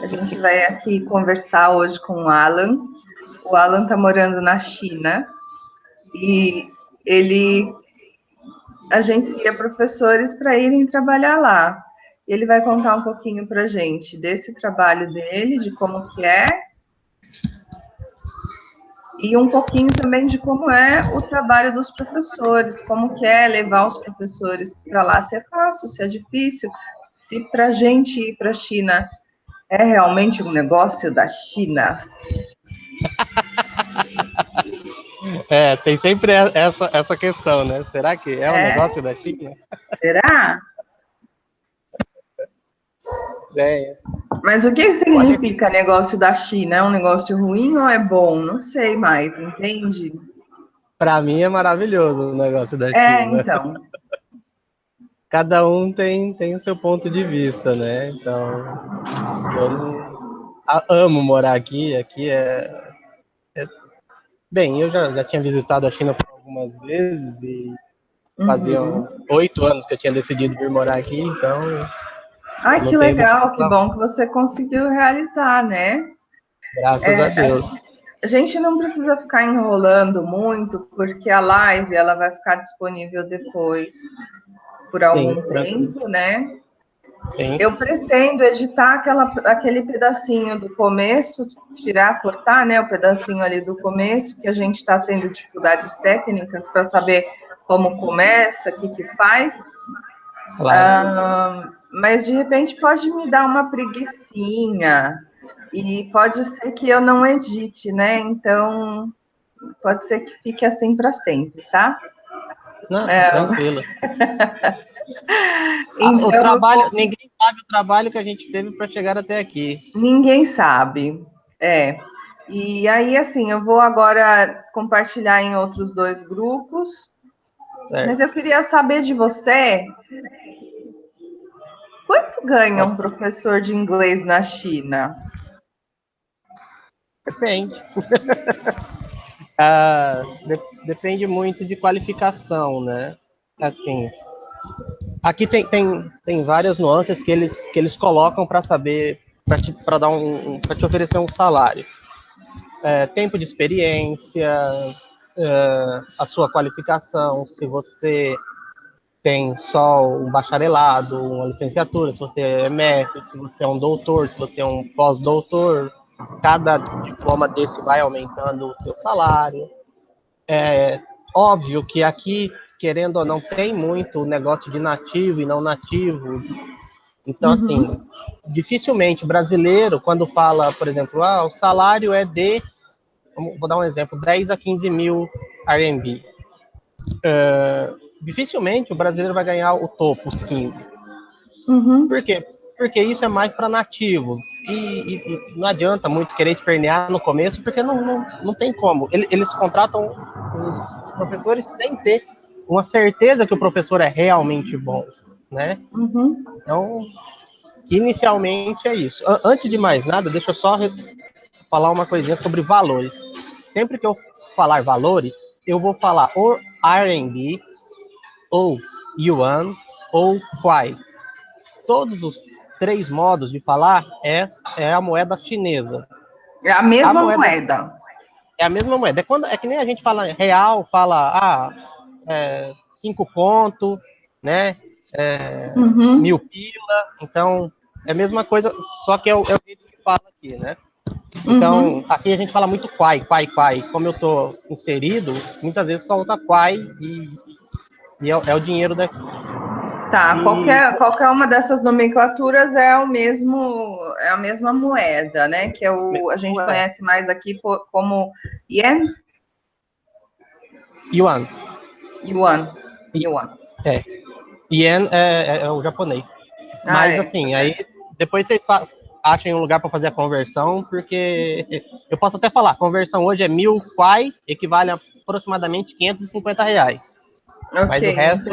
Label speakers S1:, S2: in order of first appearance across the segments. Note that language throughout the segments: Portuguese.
S1: A gente vai aqui conversar hoje com o Alan. O Alan está morando na China e ele agencia professores para irem trabalhar lá. Ele vai contar um pouquinho para a gente desse trabalho dele, de como que é, e um pouquinho também de como é o trabalho dos professores, como que é levar os professores para lá, se é fácil, se é difícil, se para a gente ir para a China é realmente um negócio da China.
S2: Tem sempre essa questão, né? Será que é um negócio da China?
S1: Será?
S2: É.
S1: Mas o que significa negócio da China? É um negócio ruim ou é bom? Não sei mais, entende?
S2: Para mim é maravilhoso o negócio da China.
S1: Então.
S2: Cada um tem o seu ponto de vista, né? Então, amo morar aqui. Aqui Bem, eu já tinha visitado a China por algumas vezes e faziam 8 anos que eu tinha decidido vir morar aqui, então...
S1: Ai, que legal, que bom que você conseguiu realizar, né?
S2: Graças a Deus.
S1: A gente não precisa ficar enrolando muito, porque a live ela vai ficar disponível depois por algum tempo, né?
S2: Sim.
S1: Eu pretendo editar aquele pedacinho do começo, tirar, cortar, né, o pedacinho ali do começo, que a gente está tendo dificuldades técnicas para saber como começa, o que faz.
S2: Claro.
S1: Mas de repente pode me dar uma preguicinha e pode ser que eu não edite, né? Então pode ser que fique assim para sempre, tá?
S2: Não, tranquilo.
S1: Então,
S2: o trabalho, ninguém sabe o trabalho que a gente teve para chegar até aqui.
S1: Ninguém sabe, E aí, assim, eu vou agora compartilhar em outros 2 grupos,
S2: Certo.
S1: mas eu queria saber de você, quanto ganha um professor de inglês na China?
S2: Depende. Depende muito de qualificação, né? Assim, aqui tem várias nuances que eles colocam para saber, para te oferecer um salário. Tempo de experiência, a sua qualificação, se você tem só um bacharelado, uma licenciatura, se você é mestre, se você é um doutor, se você é um pós-doutor, cada diploma desse vai aumentando o seu salário. É óbvio que aqui, querendo ou não, tem muito negócio de nativo e não nativo. Então, assim, dificilmente o brasileiro, quando fala, por exemplo, o salário é de, vou dar um exemplo, 10 a 15 mil RMB. Dificilmente o brasileiro vai ganhar o topo, os 15. Por quê? Porque isso é mais para nativos. E não adianta muito querer espernear no começo, porque não tem como. Eles contratam os professores sem ter uma certeza que o professor é realmente bom, né? Então, inicialmente é isso. Antes de mais nada, deixa eu só falar uma coisinha sobre valores. Sempre que eu falar valores, eu vou falar ou RMB, ou Yuan, ou Kuai. Todos os 3 modos de falar é a moeda chinesa.
S1: É a mesma moeda.
S2: É a mesma moeda. É que nem a gente fala real, fala 5 conto, né? 1000 pila. Então, é a mesma coisa, só que é o jeito que fala aqui, né? Então, aqui a gente fala muito Kuai. Como eu tô inserido, muitas vezes solta Kuai e é o dinheiro daqui.
S1: Tá, qualquer uma dessas nomenclaturas é a mesma moeda, né? Que a gente conhece mais aqui como Yen?
S2: Yuan.
S1: É.
S2: Yen é o japonês. Mas, assim, aí depois vocês achem um lugar para fazer a conversão, porque eu posso até falar, a conversão hoje é 1000 Kuai, equivale a aproximadamente R$550. Mas o resto...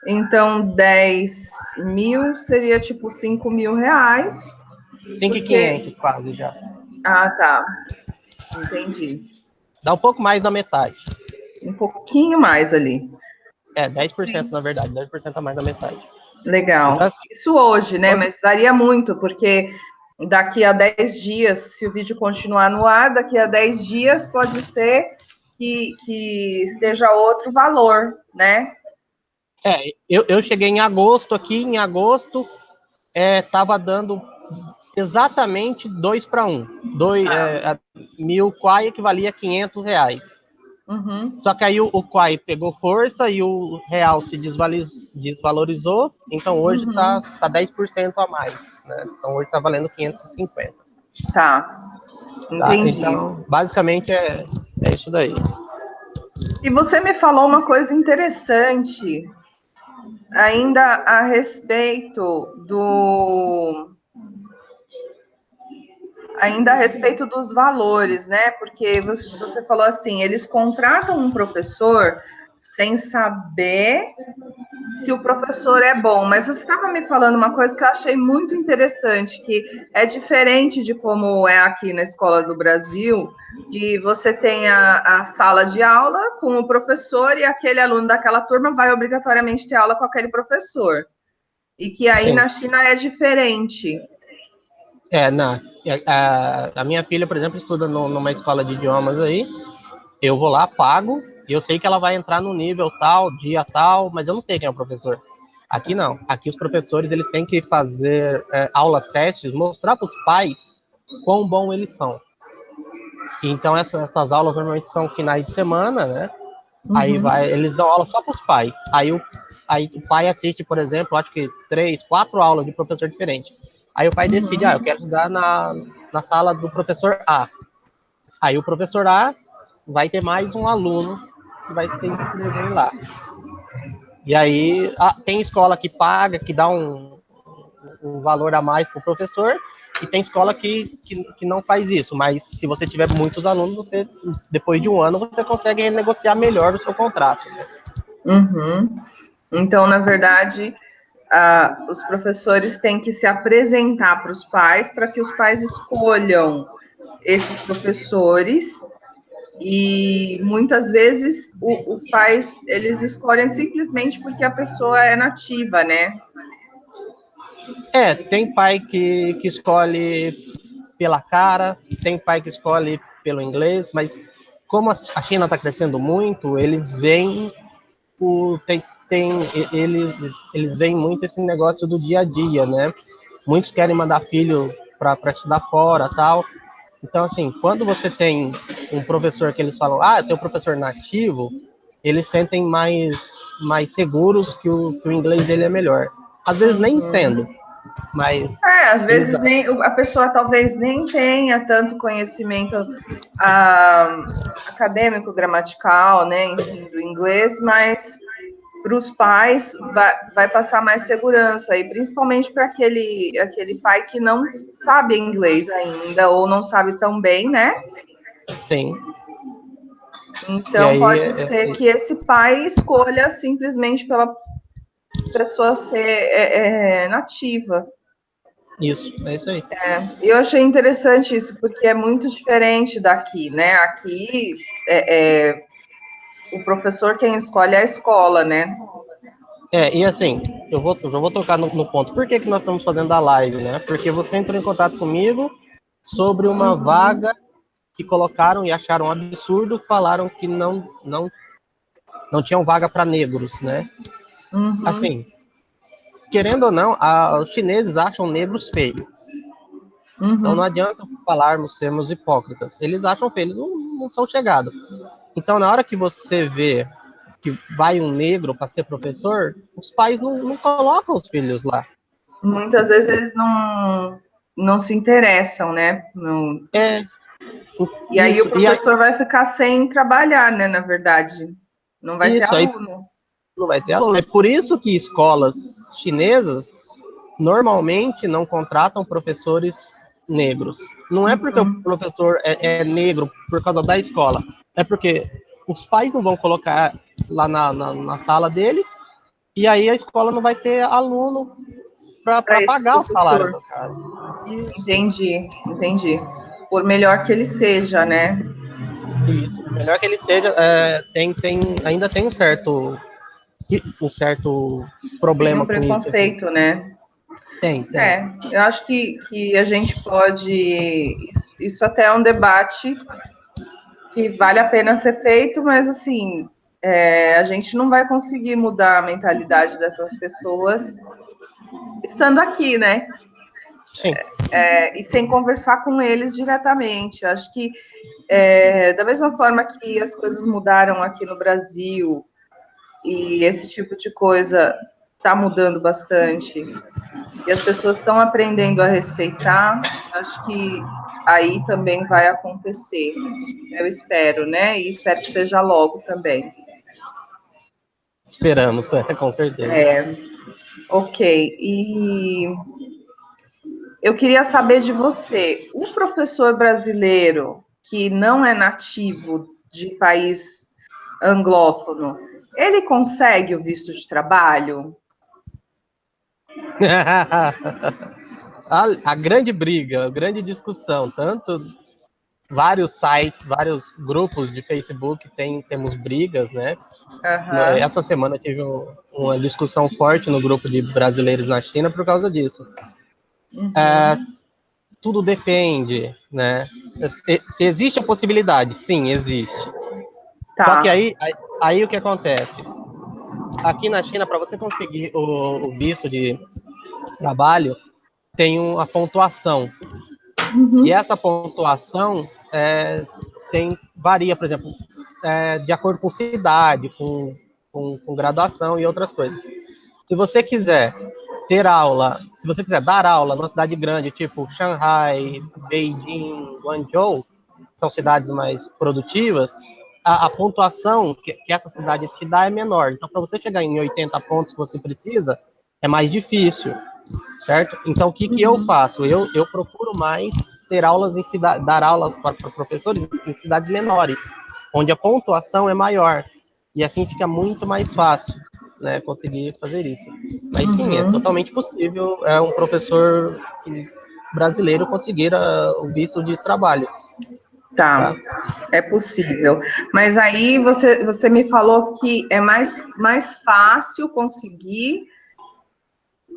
S1: Então 10 mil seria tipo 5 mil reais.
S2: 5.500 quase já.
S1: Ah, tá. Entendi.
S2: Dá um pouco mais da metade.
S1: Um pouquinho mais ali.
S2: 10% na verdade, 10% a mais da metade.
S1: Legal. Então, isso hoje, né? Mas varia muito, porque Daqui a 10 dias, se o vídeo continuar no ar, daqui a 10 dias pode ser que esteja outro valor, né?
S2: Eu cheguei em agosto aqui, em agosto estava dando exatamente 2 para 1. 1.000 Kwai equivalia a R$ 500.
S1: Uhum.
S2: Só que aí o Kwai pegou força e o real se desvalorizou, então hoje tá 10% a mais, né? Então hoje tá valendo 550.
S1: Tá,
S2: Tá?
S1: entendi.
S2: Então, basicamente é isso daí.
S1: E você me falou uma coisa interessante, ainda a respeito dos valores, né? Porque você falou assim, eles contratam um professor sem saber se o professor é bom, mas você estava me falando uma coisa que eu achei muito interessante, que é diferente de como é aqui na Escola do Brasil, que você tem a sala de aula com o professor e aquele aluno daquela turma vai obrigatoriamente ter aula com aquele professor. E que aí
S2: Sim.
S1: na China é diferente.
S2: A minha filha, por exemplo, estuda numa escola de idiomas aí. Eu vou lá, pago, e eu sei que ela vai entrar no nível tal, dia tal, mas eu não sei quem é o professor. Aqui não. Aqui os professores eles têm que fazer aulas, testes, mostrar para os pais quão bom eles são. Então essas aulas normalmente são finais de semana, né? Aí eles dão aula só para os pais. Aí o pai assiste, por exemplo, acho que 3, 4 aulas de professor diferente. Aí o pai decide, eu quero estudar na sala do professor A. Aí o professor A vai ter mais um aluno que vai se inscrever lá. E aí tem escola que paga, que dá um valor a mais para o professor, e tem escola que não faz isso, mas se você tiver muitos alunos, você, depois de um ano, você consegue renegociar melhor o seu contrato. Né?
S1: Então, na verdade, os professores têm que se apresentar para os pais para que os pais escolham esses professores e muitas vezes os pais eles escolhem simplesmente porque a pessoa é nativa, né?
S2: Tem pai que escolhe pela cara, tem pai que escolhe pelo inglês, mas como a China está crescendo muito, eles veem eles veem muito esse negócio do dia a dia, né? Muitos querem mandar filho para estudar fora, tal. Então, assim, quando você tem um professor que eles falam, eu tenho um professor nativo, eles sentem mais seguros que o inglês dele é melhor. Às vezes nem sendo, mas...
S1: às vezes a pessoa talvez nem tenha tanto conhecimento acadêmico, gramatical, né, enfim, do inglês, mas para os pais vai passar mais segurança, e principalmente para aquele pai que não sabe inglês ainda, ou não sabe tão bem, né?
S2: Sim.
S1: Então, aí, pode ser que esse pai escolha simplesmente pela pessoa ser nativa.
S2: Isso, é isso aí.
S1: Eu achei interessante isso, porque é muito diferente daqui, né? Aqui, o professor quem escolhe é a escola, né?
S2: E assim, eu vou tocar no ponto. Por que nós estamos fazendo a live, né? Porque você entrou em contato comigo sobre uma vaga que colocaram e acharam um absurdo, falaram que não tinham vaga para negros, né? Assim, querendo ou não, os chineses acham negros feios. Então não adianta falarmos, sermos hipócritas. Eles acham feios, eles não são chegados. Então, na hora que você vê que vai um negro para ser professor, os pais não colocam os filhos lá.
S1: Muitas vezes eles não se interessam, né? Não... E aí o professor vai ficar sem trabalhar, né? Na verdade, não vai ter aluno.
S2: Não vai ter aluno. É por isso que escolas chinesas normalmente não contratam professores negros. Não é porque o professor é negro por causa da escola, é porque os pais não vão colocar lá na sala dele, e aí a escola não vai ter aluno para pagar o salário do cara.
S1: Isso. Entendi. Por melhor que ele seja, né?
S2: Isso. Melhor que ele seja, ainda tem um certo problema com isso.
S1: Tem um preconceito, né?
S2: Tem.
S1: Eu acho que a gente pode... Isso até é um debate que vale a pena ser feito, mas, assim, a gente não vai conseguir mudar a mentalidade dessas pessoas estando aqui, né?
S2: Sim.
S1: E sem conversar com eles diretamente. Eu acho que, da mesma forma que as coisas mudaram aqui no Brasil, e esse tipo de coisa está mudando bastante, e as pessoas estão aprendendo a respeitar, acho que aí também vai acontecer. Eu espero, né? E espero que seja logo também.
S2: Esperamos, com certeza.
S1: Ok. E eu queria saber de você, o professor brasileiro que não é nativo de país anglófono, ele consegue o visto de trabalho?
S2: A grande briga, a grande discussão, tanto vários sites, vários grupos de Facebook temos brigas, né?
S1: Uhum.
S2: Essa semana tive uma discussão forte no grupo de brasileiros na China por causa disso. Tudo depende, né? Se existe a possibilidade, sim, existe.
S1: Tá.
S2: Só que aí o que acontece? Aqui na China, para você conseguir o visto de trabalho, tem a pontuação. E essa pontuação varia, por exemplo, de acordo com cidade, com graduação e outras coisas. Se você quiser se você quiser dar aula numa cidade grande, tipo Shanghai, Beijing, Guangzhou, são cidades mais produtivas, a pontuação que essa cidade te dá é menor. Então, para você chegar em 80 pontos que você precisa, é mais difícil, certo? Então, o que eu faço? Eu procuro mais dar aulas para professores em cidades menores, onde a pontuação é maior. E assim fica muito mais fácil, né, conseguir fazer isso. Mas sim, é totalmente possível um professor brasileiro conseguir o visto de trabalho.
S1: Tá, é possível. Mas aí você me falou que é mais fácil conseguir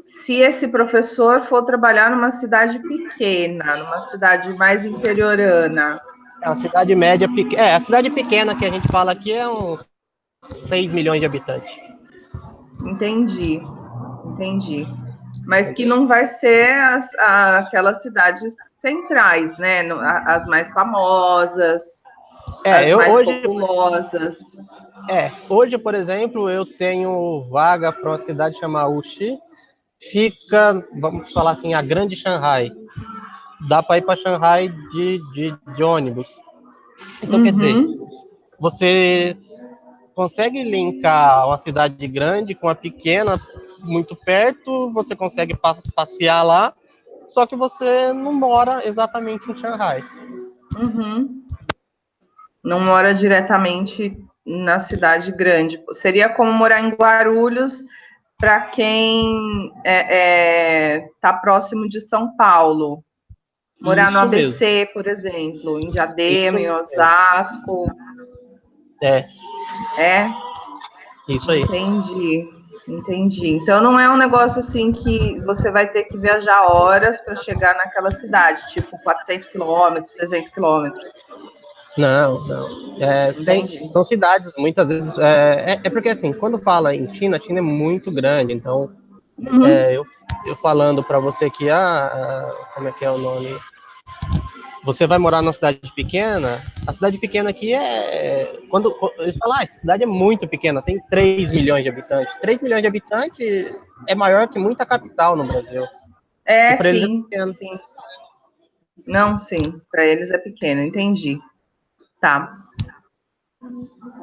S1: se esse professor for trabalhar numa cidade pequena, numa cidade mais interiorana.
S2: É uma cidade média, a cidade pequena que a gente fala aqui é uns 6 milhões de habitantes.
S1: Entendi. Mas que não vai ser aquelas cidades centrais, né? As mais famosas, as mais populosas.
S2: Hoje, por exemplo, eu tenho vaga para uma cidade chamada Wuxi, fica, vamos falar assim, a grande Shanghai. Dá para ir para Shanghai de ônibus. Então, quer dizer, você consegue linkar uma cidade grande com a pequena muito perto, você consegue passear lá, só que você não mora exatamente em Shanghai.
S1: Não mora diretamente na cidade grande. Seria como morar em Guarulhos para quem está próximo de São Paulo. Morar no ABC, mesmo. Por exemplo, em Diadema, em Osasco.
S2: Isso aí.
S1: Entendi. Então não é um negócio assim que você vai ter que viajar horas para chegar naquela cidade, tipo 400 quilômetros, 300 quilômetros.
S2: Não. São cidades, muitas vezes. Porque, assim, quando fala em China, a China é muito grande. Então, eu falando para você que, como é que é o nome? Você vai morar numa cidade pequena, a cidade pequena aqui quando ele fala, essa cidade é muito pequena, tem 3 milhões de habitantes. 3 milhões de habitantes é maior que muita capital no Brasil.
S1: Sim. Não, sim, para eles é pequeno, entendi. Tá.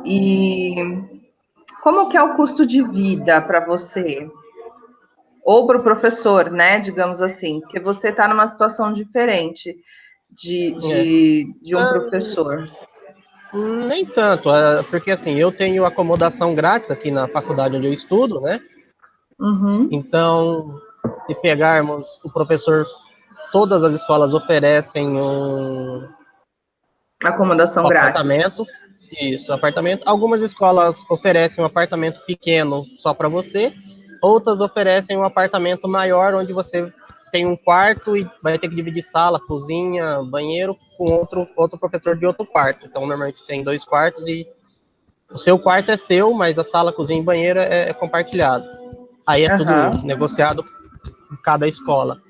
S1: E como que é o custo de vida para você? Ou para o professor, né, digamos assim, que você está numa situação diferente de um professor.
S2: Nem tanto, porque assim, eu tenho acomodação grátis aqui na faculdade onde eu estudo, né? Então, se pegarmos o professor, todas as escolas oferecem
S1: acomodação
S2: apartamento.
S1: Grátis.
S2: Isso, apartamento. Algumas escolas oferecem um apartamento pequeno só para você. outras oferecem um apartamento maior, onde você tem um quarto e vai ter que dividir sala, cozinha, banheiro com outro professor de outro quarto. Então, normalmente tem 2 quartos e o seu quarto é seu, mas a sala, cozinha e banheiro é compartilhado. Aí é tudo negociado por cada escola.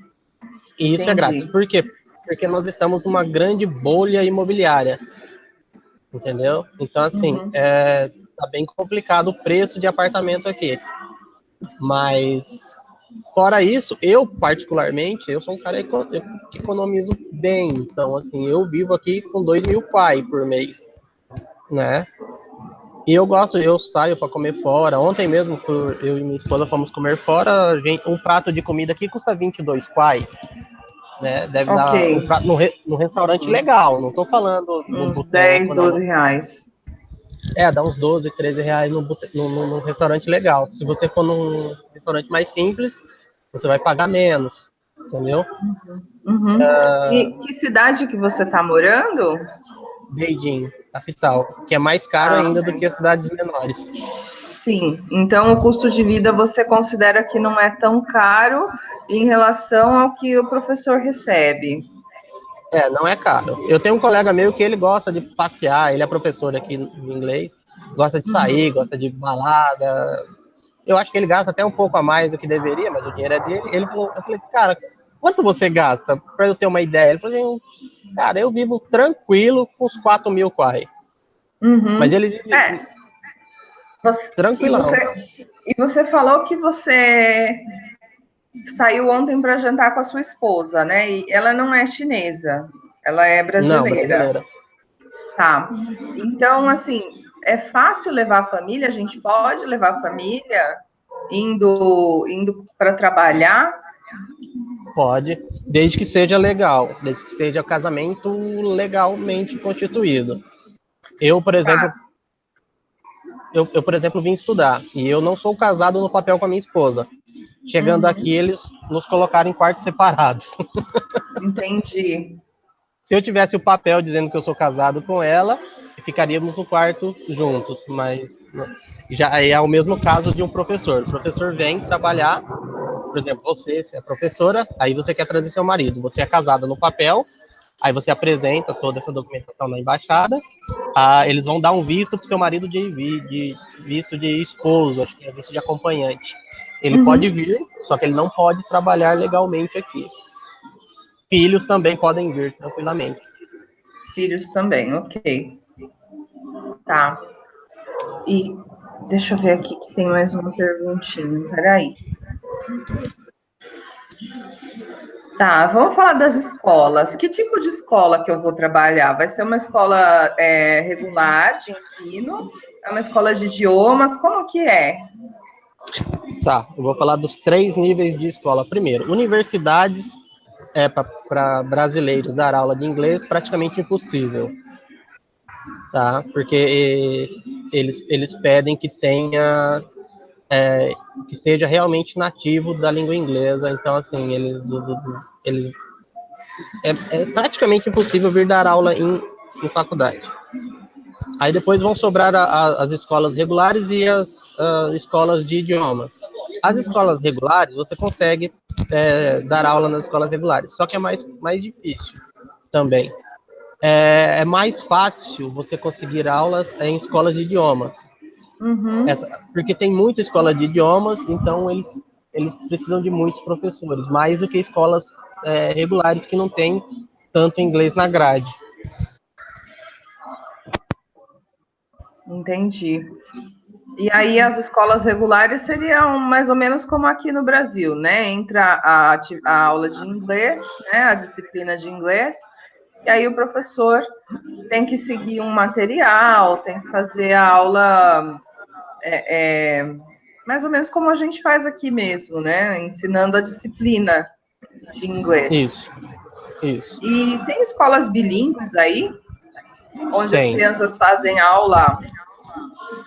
S2: E isso é grátis.
S1: Entendi.
S2: Por quê? Porque nós estamos numa grande bolha imobiliária. Entendeu? Então, assim, tá bem complicado o preço de apartamento aqui. Mas, fora isso, eu, particularmente, eu sou um cara que economizo bem. Então, assim, eu vivo aqui com 2.000 kwai por mês, né? E eu saio para comer fora. Ontem mesmo, eu e minha esposa fomos comer fora. Um prato de comida aqui custa 22 kwai, né? Deve dar um prato num restaurante legal. Não tô falando no
S1: Uns 10,
S2: boteco,
S1: 12
S2: não.
S1: reais.
S2: Dá uns 12, 13 reais num restaurante legal. Se você for num restaurante mais simples, você vai pagar menos, entendeu?
S1: E que cidade que você está morando?
S2: Beijing, capital, que é mais caro ainda do que as cidades menores.
S1: Sim, então o custo de vida você considera que não é tão caro em relação ao que o professor recebe.
S2: Não é caro. Eu tenho um colega meu que ele gosta de passear, ele é professor aqui de inglês, gosta de sair, gosta de balada. Eu acho que ele gasta até um pouco a mais do que deveria, mas o dinheiro é dele. Eu falei, cara, quanto você gasta? Para eu ter uma ideia. Ele falou assim, cara, eu vivo tranquilo com os 4.000 kwai. Mas ele vive tranquilão.
S1: E você falou que você saiu ontem para jantar com a sua esposa, né? E ela não é chinesa, ela é
S2: Não,
S1: brasileira.
S2: brasileira.
S1: Tá. Então, assim, é fácil levar a família? A gente pode levar a família indo para trabalhar?
S2: Pode, desde que seja legal, desde que seja casamento legalmente constituído. Eu, por exemplo, vim estudar e eu não sou casado no papel com a minha esposa. Chegando aqui, eles nos colocaram em quartos separados.
S1: Entendi.
S2: Se eu tivesse o papel dizendo que eu sou casado com ela, ficaríamos no quarto juntos, mas já é o mesmo caso de um professor. O professor vem trabalhar, por exemplo, você é professora, aí você quer trazer seu marido. Você é casada no papel, aí você apresenta toda essa documentação na embaixada, eles vão dar um visto para o seu marido de visto de esposo, acho que é visto de acompanhante. Ele pode vir, só que ele não pode trabalhar legalmente aqui. Filhos também podem vir tranquilamente.
S1: Filhos também, ok. Tá. E deixa eu ver aqui que tem mais uma perguntinha. Peraí. Tá, vamos falar das escolas. Que tipo de escola que eu vou trabalhar? Vai ser uma escola regular de ensino? É uma escola de idiomas? Como que é?
S2: Tá, eu vou falar dos 3 níveis de escola. Primeiro, universidades para brasileiros dar aula de inglês praticamente impossível, tá? Porque eles pedem que tenha que seja realmente nativo da língua inglesa. Então, assim, eles é praticamente impossível vir dar aula em faculdade. Aí depois vão sobrar as escolas regulares e as escolas de idiomas. As escolas regulares, você consegue dar aula nas escolas regulares, só que é mais difícil também. É mais fácil você conseguir aulas em escolas de idiomas. Porque tem muita escola de idiomas, então eles precisam de muitos professores, mais do que escolas regulares que não tem tanto inglês na grade.
S1: Entendi. E aí as escolas regulares seriam mais ou menos como aqui no Brasil, né? Entra a aula de inglês, né? A disciplina de inglês, e aí o professor tem que seguir um material, tem que fazer a aula mais ou menos como a gente faz aqui mesmo, né? Ensinando a disciplina de inglês.
S2: Isso.
S1: E tem escolas bilíngues aí, onde as
S2: Tem.
S1: crianças fazem aula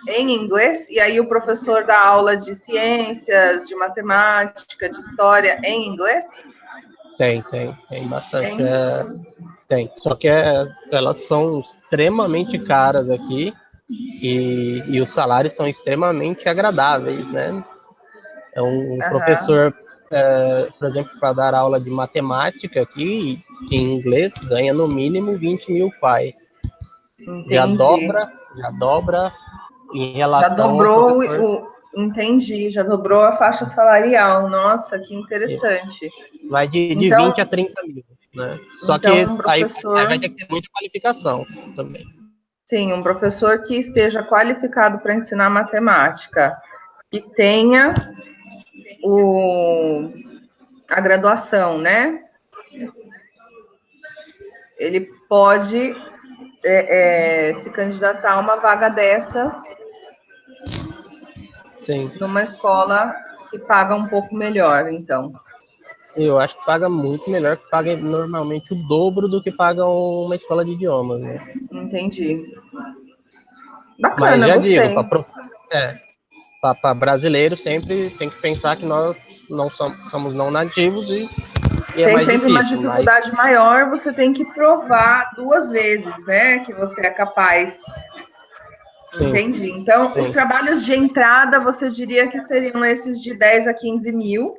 S1: em inglês, e aí o professor dá aula de ciências, de matemática, de história em inglês?
S2: Tem bastante. Tem. Só que elas são extremamente caras aqui e os salários são extremamente agradáveis, né? É um
S1: Aham.
S2: professor, por exemplo, para dar aula de matemática aqui, em inglês, ganha no mínimo 20 mil pai. Já
S1: Entendi.
S2: dobra, já dobra em
S1: Já
S2: relação ao
S1: dobrou
S2: professor.
S1: entendi, já dobrou a faixa salarial. Nossa, que interessante.
S2: Vai de 20 a
S1: Então,
S2: 30 mil, né? Só
S1: então
S2: que
S1: um
S2: aí vai
S1: professor,
S2: ter que ter muita qualificação também.
S1: sim, um professor que esteja qualificado para ensinar matemática, que tenha o, a graduação, né? Ele pode se candidatar a uma vaga dessas
S2: Sim.
S1: numa escola que paga um pouco melhor, então.
S2: Eu acho que paga muito melhor, que paga normalmente o dobro do que paga uma escola de idiomas, né?
S1: Entendi.
S2: Mas
S1: Bacana,
S2: já digo,
S1: gostei.
S2: para brasileiro sempre tem que pensar que nós não somos não nativos e é
S1: Tem
S2: mais
S1: sempre uma
S2: difícil, mas
S1: dificuldade maior, você tem que provar duas vezes, né, que você é capaz.
S2: sim,
S1: Entendi. Então, os
S2: sim.
S1: trabalhos de entrada, você diria que seriam esses de 10 a 15 mil,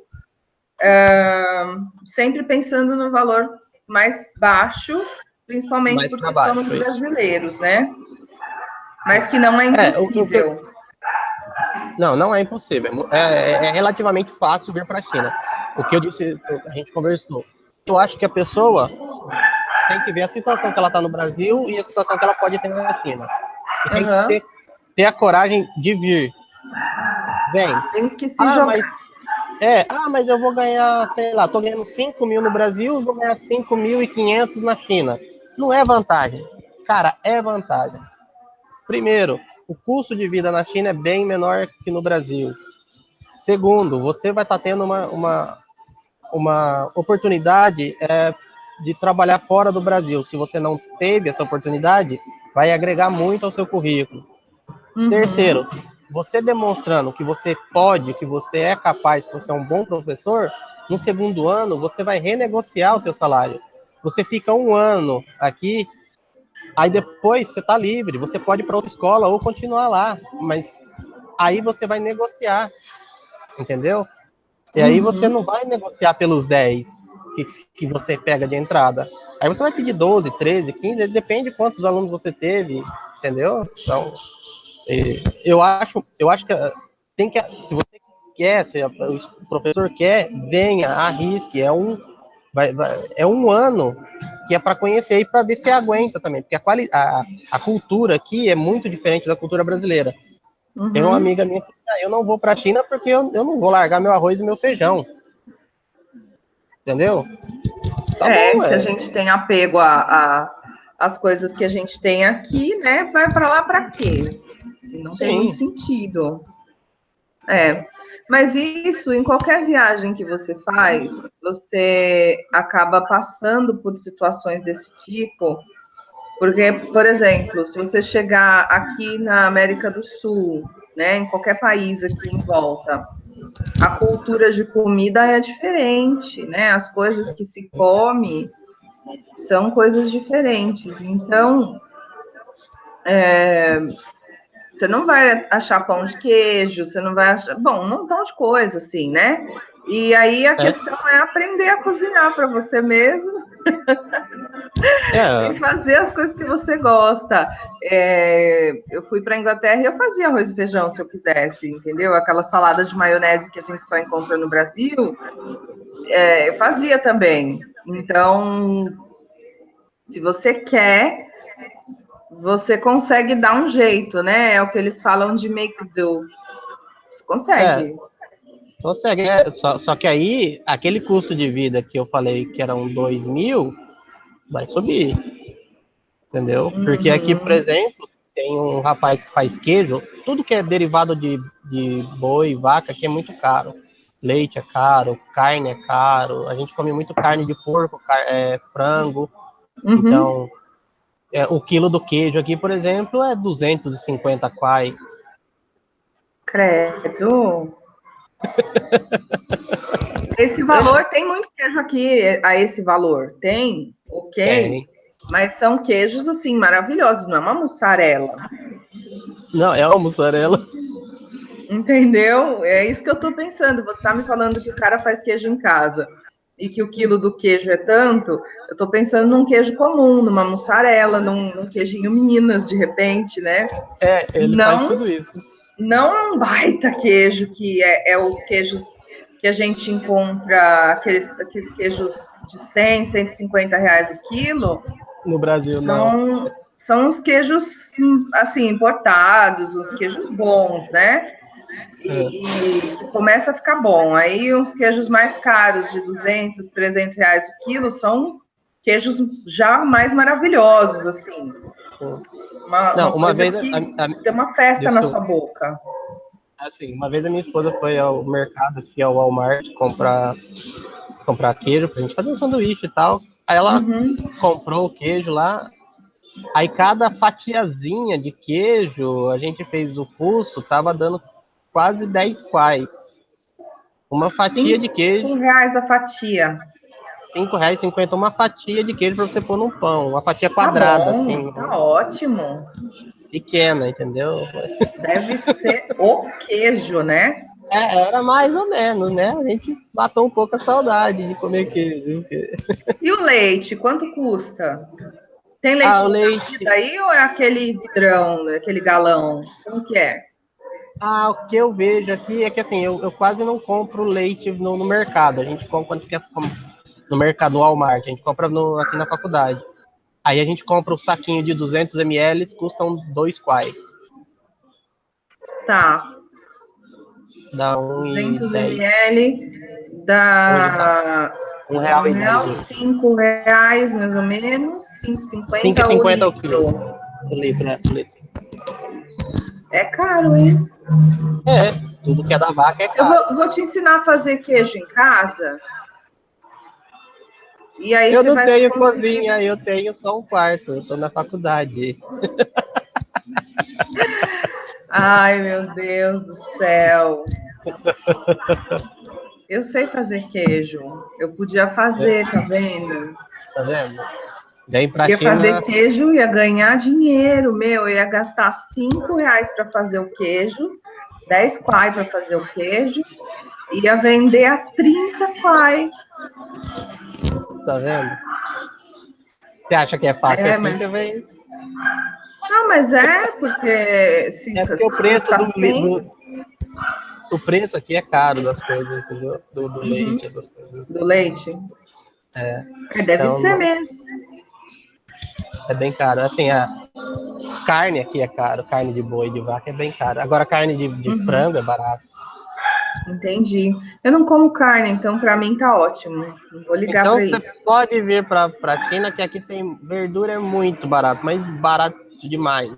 S1: sempre pensando no valor mais baixo, principalmente
S2: Mais
S1: porque
S2: para baixo,
S1: somos
S2: é isso.
S1: brasileiros, né? Mas que não é
S2: É,
S1: impossível.
S2: não é impossível. É relativamente fácil vir para a China. O que eu disse, a gente conversou. Eu acho que a pessoa tem que ver a situação que ela está no Brasil e a situação que ela pode ter na China. E tem que
S1: Uhum.
S2: ter a coragem de vir. Vem.
S1: Tem que se
S2: Ah,
S1: jogar.
S2: mas eu vou ganhar, sei lá, tô ganhando 5 mil no Brasil, vou ganhar 5.500 na China. Não é vantagem. Cara, é vantagem. Primeiro, o custo de vida na China é bem menor que no Brasil. Segundo, você vai estar tendo uma oportunidade de trabalhar fora do Brasil. Se você não teve essa oportunidade, vai agregar muito ao seu currículo.
S1: Uhum.
S2: Terceiro, você demonstrando que você pode, que você é capaz, que você é um bom professor, no segundo ano você vai renegociar o teu salário. Você fica um ano aqui, aí depois você está livre, você pode ir para outra escola ou continuar lá, mas aí você vai negociar, entendeu? E aí você
S1: Uhum.
S2: não vai negociar pelos 10 que você pega de entrada. Aí você vai pedir 12, 13, 15, depende de quantos alunos você teve, entendeu? Então, eu acho que tem que, se você quer, se o professor quer, venha, arrisque. É um ano que é para conhecer e para ver se aguenta também, porque a cultura aqui é muito diferente da cultura brasileira. Tem uma
S1: Uhum.
S2: amiga minha que diz, eu não vou para a China porque eu não vou largar meu arroz e meu feijão, entendeu? Tá bom,
S1: Se a gente tem apego às coisas que a gente tem aqui, né? Vai para lá para quê? Não tem muito
S2: sim,
S1: sentido. É. Mas isso, em qualquer viagem que você faz, você acaba passando por situações desse tipo, porque, por exemplo, se você chegar aqui na América do Sul, né, em qualquer país aqui em volta, a cultura de comida é diferente, né? As coisas que se come são coisas diferentes. Então, você não vai achar pão de queijo, você não vai achar, bom, um montão de coisa assim, né? E aí a
S2: é,
S1: questão é aprender a cozinhar para você mesmo
S2: é,
S1: e fazer as coisas que você gosta. Eu fui para a Inglaterra e eu fazia arroz e feijão se eu quisesse, entendeu? Aquela salada de maionese que a gente só encontra no Brasil, eu fazia também. Então, se você quer, você consegue dar um jeito, né? É o que eles falam de make do. Você
S2: é,
S1: consegue.
S2: consegue, só que aí, aquele custo de vida que eu falei que eram 2 mil, vai subir, entendeu? Porque aqui, por
S1: Uhum,
S2: exemplo, tem um rapaz que faz queijo, tudo que é derivado de boi, vaca, aqui é muito caro. Leite é caro, carne é caro, a gente come muito carne de porco, frango,
S1: uhum.
S2: então o quilo do queijo aqui, por exemplo, é 250 kwai.
S1: Credo. Esse valor, tem muito queijo aqui a esse valor. Tem, ok.
S2: Tem.
S1: Mas são queijos, assim, maravilhosos. Não é uma mussarela.
S2: Não, é uma mussarela.
S1: Entendeu? É isso que eu tô pensando. Você tá me falando que o cara faz queijo em casa e que o quilo do queijo é tanto. Eu tô pensando num queijo comum, numa mussarela, num queijinho Minas, de repente, né?
S2: Ele faz
S1: Não,
S2: tudo isso.
S1: não um baita queijo que é os queijos que a gente encontra, aqueles queijos de 100, R$ 150 o quilo.
S2: No Brasil, não.
S1: São os queijos, assim, importados, os queijos bons, né? E que começa a ficar bom. Aí uns queijos mais caros, de R$ 200, R$ 300 o quilo, são queijos já mais maravilhosos, assim. Uma
S2: Não, uma
S1: coisa
S2: vez
S1: que tem uma festa na sua boca.
S2: Assim, uma vez a minha esposa foi ao mercado, aqui ao Walmart, comprar queijo pra gente fazer um sanduíche e tal. Aí ela comprou o queijo lá. Aí cada fatiazinha de queijo, a gente fez o pulso, tava dando quase 10 quai. Uma fatia de queijo.
S1: R$ 5 a fatia.
S2: R$5,50 uma fatia de queijo para você pôr num pão. Uma fatia quadrada,
S1: Tá bom,
S2: assim.
S1: tá ótimo.
S2: Pequena, entendeu?
S1: Deve ser o queijo, né?
S2: Era mais ou menos, né? A gente matou um pouco a saudade de comer queijo.
S1: E o leite, quanto custa? Tem leite
S2: O
S1: de
S2: leite.
S1: vida aí ou é aquele vidrão, aquele galão? Como que é?
S2: O que eu vejo aqui é que assim, eu quase não compro leite no mercado. A gente compra quando fica no mercado Walmart, a gente compra aqui na faculdade. Aí a gente compra o saquinho de 200 ml, custam 2 quai.
S1: Tá.
S2: Dá
S1: 200
S2: 1,10.
S1: ml
S2: Hoje dá
S1: dá
S2: R$1,10 hoje.
S1: R$ 5 mais ou menos, 5,50 o
S2: 5,50 o
S1: litro.
S2: quilo. O litro, né? O litro.
S1: É caro, hein?
S2: Tudo que é da vaca é
S1: Eu
S2: caro.
S1: vou te ensinar a fazer queijo em casa. E aí
S2: Eu
S1: você
S2: não
S1: vai
S2: tenho
S1: conseguir.
S2: cozinha, eu tenho só um quarto. Eu tô na faculdade.
S1: Ai, meu Deus do céu. Eu sei fazer queijo. Eu podia fazer, tá vendo?
S2: Tá vendo? Vem pra
S1: Ia fazer
S2: China.
S1: queijo, ia ganhar dinheiro, meu. Eu ia gastar R$ 5 para fazer o queijo, 10 quai para fazer o queijo, ia vender a 30 quai.
S2: Tá vendo? Você acha que é fácil
S1: É,
S2: assim?
S1: mas.
S2: Você vem.
S1: Não, mas porque se
S2: É porque o preço
S1: custa 100,
S2: o preço aqui é caro das coisas, entendeu? Do leite, essas coisas.
S1: do leite.
S2: É.
S1: Deve
S2: Então
S1: ser mesmo.
S2: é bem caro. Assim, a carne aqui é caro, carne de boi, de vaca é bem caro. Agora carne de frango é barato.
S1: Entendi. Eu não como carne, então para mim tá ótimo. Não vou ligar
S2: Então
S1: para
S2: você
S1: isso.
S2: pode vir para China, que aqui tem verdura é muito barato, mas barato demais.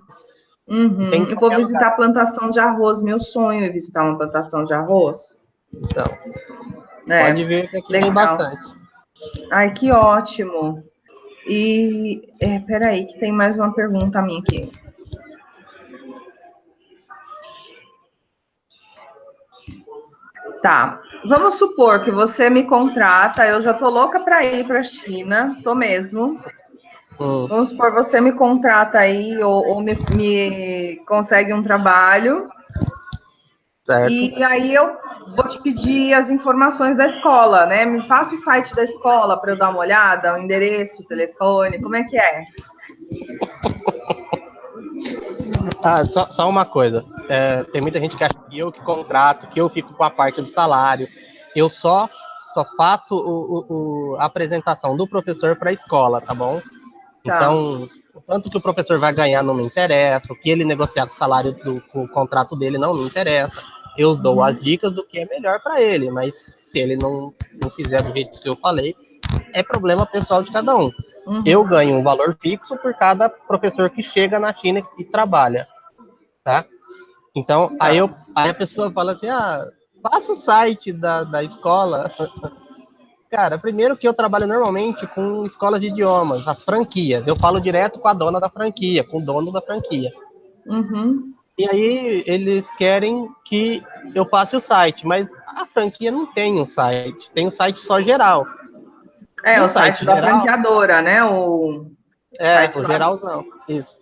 S2: E tem em
S1: Eu vou
S2: qualquer lugar.
S1: visitar a plantação de arroz. Meu sonho é visitar uma plantação de arroz.
S2: Então, pode
S1: É,
S2: vir que aqui tem
S1: legal.
S2: bastante.
S1: Ai, que ótimo. E, peraí, que tem mais uma pergunta minha aqui. Tá. Vamos supor que você me contrata, eu já tô louca para ir para a China, tô mesmo. Vamos supor, você me contrata aí ou me consegue um trabalho.
S2: Certo.
S1: E aí eu vou te pedir as informações da escola, né? Me passa o site da escola para eu dar uma olhada, o endereço, o telefone, como é que é?
S2: Só uma coisa. Tem muita gente que acha que eu que contrato, que eu fico com a parte do salário. Eu só faço a apresentação do professor para a escola, tá bom?
S1: Tá.
S2: Então, o tanto que o professor vai ganhar não me interessa, o que ele negociar com o salário com o contrato dele não me interessa. Eu dou as dicas do que é melhor para ele, mas se ele não fizer do jeito que eu falei, é problema pessoal de cada um. Eu ganho um valor fixo por cada professor que chega na China e trabalha, tá? Então, aí a pessoa fala assim, passa o site da escola. Cara, primeiro que eu trabalho normalmente com escolas de idiomas, as franquias. Eu falo direto com a dona da franquia, com o dono da franquia. E aí eles querem que eu passe o site, mas a franquia não tem um site, tem um site só geral.
S1: O site da franqueadora, né? O
S2: geralzão. Isso.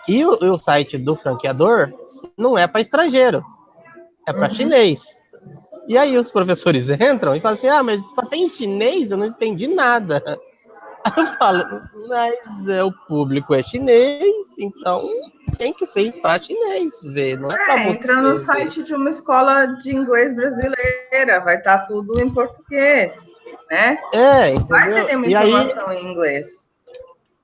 S2: E o site do franqueador não é para estrangeiro. é para chinês. E aí os professores entram e falam assim, mas só tem chinês? Eu não entendi nada. Aí eu falo, mas o público é chinês, então tem que ser para chinês ver, não é para
S1: Entra no
S2: você ver.
S1: site de uma escola de inglês brasileira, vai estar tudo em português, né? Não vai ter
S2: Entendeu?
S1: nenhuma
S2: E aí,
S1: informação em inglês.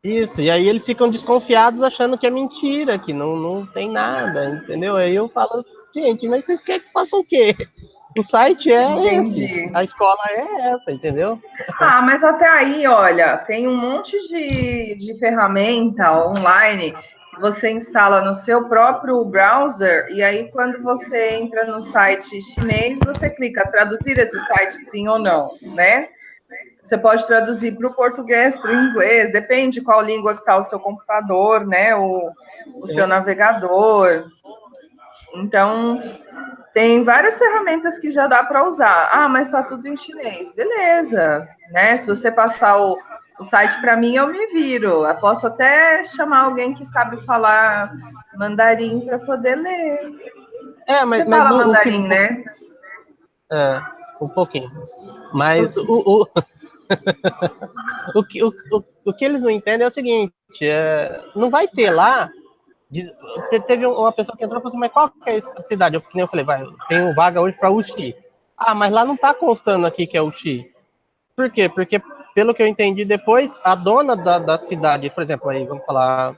S2: isso, e aí eles ficam desconfiados achando que é mentira, que não tem nada, entendeu? Aí eu falo, gente, mas vocês querem que faça o quê? O site é esse,
S1: Entendi.
S2: a escola é essa, entendeu?
S1: Mas até aí, olha, tem um monte de ferramenta online que você instala no seu próprio browser, e aí quando você entra no site chinês, você clica traduzir esse site sim ou não, né? Você pode traduzir para o português, para o inglês, depende qual língua que está o seu computador, né? O seu navegador. Então, tem várias ferramentas que já dá para usar. Mas está tudo em chinês. Beleza, né? Se você passar o site para mim, eu me viro. Eu posso até chamar alguém que sabe falar mandarim para poder ler. Você
S2: Mas
S1: fala
S2: o que...
S1: mandarim, né?
S2: É, um pouquinho. Mas
S1: Ok.
S2: o que eles não entendem é o seguinte, não vai ter lá. Teve uma pessoa que entrou e falou assim, mas qual que é a cidade? Eu falei, tem vaga hoje para Uxi. Mas lá não está constando aqui que é Uxi. Por quê? Porque, pelo que eu entendi depois, a dona da cidade, por exemplo, aí vamos falar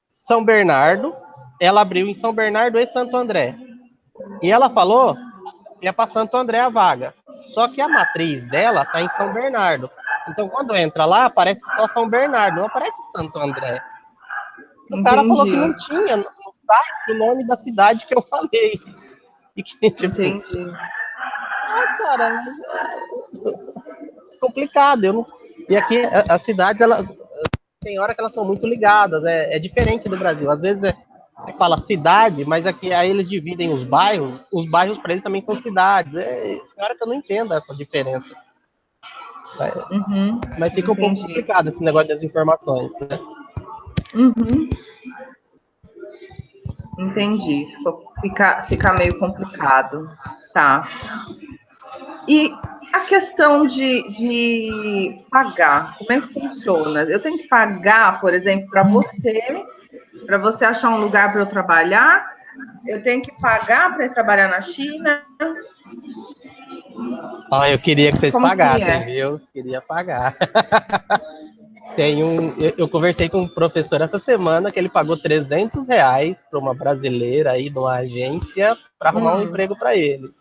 S2: São Bernardo, ela abriu em São Bernardo e Santo André. E ela falou que ia para Santo André a vaga. Só que a matriz dela está em São Bernardo. Então, quando entra lá, aparece só São Bernardo, não aparece Santo André. O cara falou que
S1: Entendi.
S2: não tinha no site o nome da cidade que eu falei. E que, tipo,
S1: Entendi.
S2: cara, é complicado. E aqui, as cidades, tem hora que elas são muito ligadas, é diferente do Brasil. Às vezes você fala cidade, mas aqui aí eles dividem os bairros para eles também são cidades. Tem hora que eu não entendo essa diferença. Mas fica um pouco
S1: Entendi.
S2: complicado esse negócio das informações, né?
S1: Uhum. Entendi. Fica meio complicado. Tá. E a questão de pagar, como é que funciona? Eu tenho que pagar, por exemplo, para você achar um lugar para eu trabalhar? Eu tenho que pagar para ir trabalhar na China?
S2: Eu queria que vocês
S1: Como que
S2: pagassem,
S1: é?
S2: viu? Queria pagar. Eu conversei com um professor essa semana que ele pagou R$ 300 para uma brasileira aí de uma agência para arrumar um emprego para ele.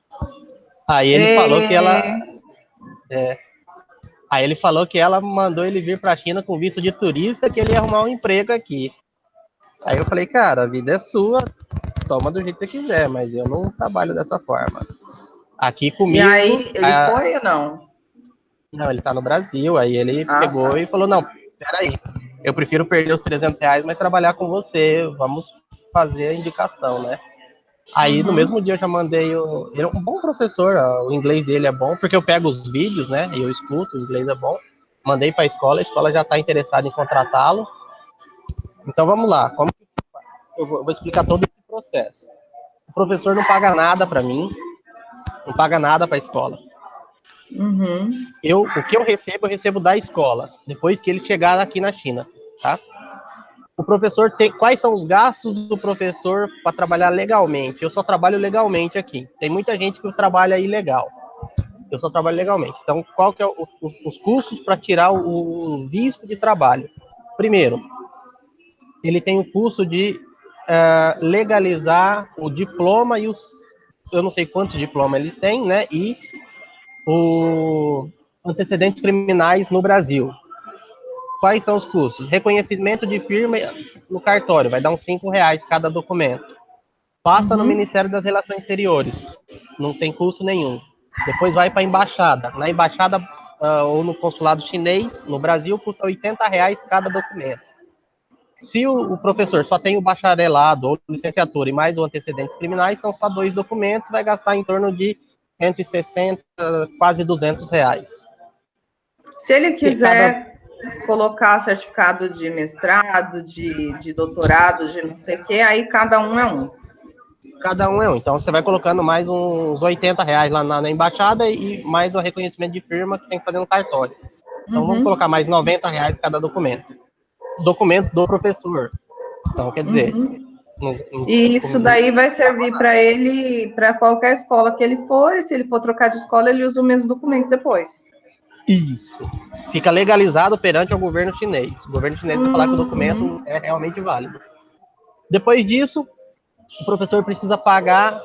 S2: Aí ele falou que ela,
S1: E...
S2: aí ele falou que ela mandou ele vir para a China com visto de turista, que ele ia arrumar um emprego aqui. Aí eu falei, cara, a vida é sua, toma do jeito que você quiser, mas eu não trabalho dessa forma. Aqui
S1: E
S2: comigo,
S1: aí, ele foi ou não?
S2: não, ele tá no Brasil, aí ele pegou
S1: Tá.
S2: e falou, não, peraí, eu prefiro perder os R$ 300, mas trabalhar com você, vamos fazer a indicação, né? Aí no mesmo dia eu já mandei ele é um bom professor, o inglês dele é bom, porque eu pego os vídeos, né, e eu escuto, o inglês é bom. Mandei para a escola já está interessada em contratá-lo. Então vamos lá, eu vou explicar todo esse processo. O professor não paga nada para mim, não paga nada para a escola. O que eu recebo da escola, depois que ele chegar aqui na China, tá? O professor quais são os gastos do professor para trabalhar legalmente? Eu só trabalho legalmente aqui. Tem muita gente que trabalha ilegal. Eu só trabalho legalmente. Então, qual que é os custos para tirar o visto de trabalho? Primeiro, ele tem o custo de legalizar o diploma e eu não sei quantos diplomas eles têm, né? E o antecedentes criminais no Brasil. Quais são os custos? Reconhecimento de firma no cartório, vai dar uns R$ 5 cada documento. Passa no Ministério das Relações Exteriores, não tem custo nenhum. Depois vai para a embaixada. Na embaixada ou no consulado chinês, no Brasil, custa R$ 80 cada documento. Se o professor só tem o bacharelado ou licenciatura e mais os antecedentes criminais, são só 2 documentos, vai gastar em torno de 160, quase R$ 200.
S1: Se ele
S2: Se cada
S1: quiser colocar certificado de mestrado, de doutorado, de não sei o quê, aí cada um é um.
S2: Cada um é um. Então, você vai colocando mais uns R$ 80 lá na embaixada e mais o reconhecimento de firma que tem que fazer no cartório. Então, vamos colocar mais R$ 90 cada documento. Documento do professor. Então, quer dizer...
S1: E isso daí vai servir para ele, para qualquer escola que ele for, e se ele for trocar de escola, ele usa o mesmo documento depois.
S2: Isso. Fica legalizado perante o governo chinês. O governo chinês vai falar que o documento é realmente válido. Depois disso, o professor precisa pagar,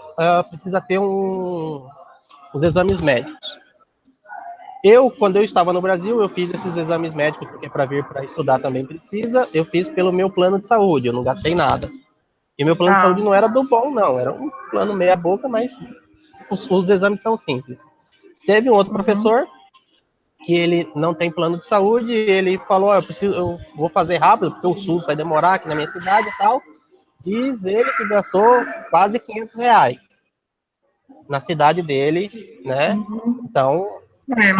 S2: precisa ter os exames médicos. Quando eu estava no Brasil, eu fiz esses exames médicos, porque para vir para estudar também precisa, eu fiz pelo meu plano de saúde, eu não gastei nada. E meu plano de saúde não era do bom, não, era um plano meia boca, mas os exames são simples. Teve um outro professor, que ele não tem plano de saúde, ele falou, eu vou fazer rápido, porque o SUS vai demorar aqui na minha cidade e tal. Diz ele que gastou quase R$ 500 na cidade dele, né? Então...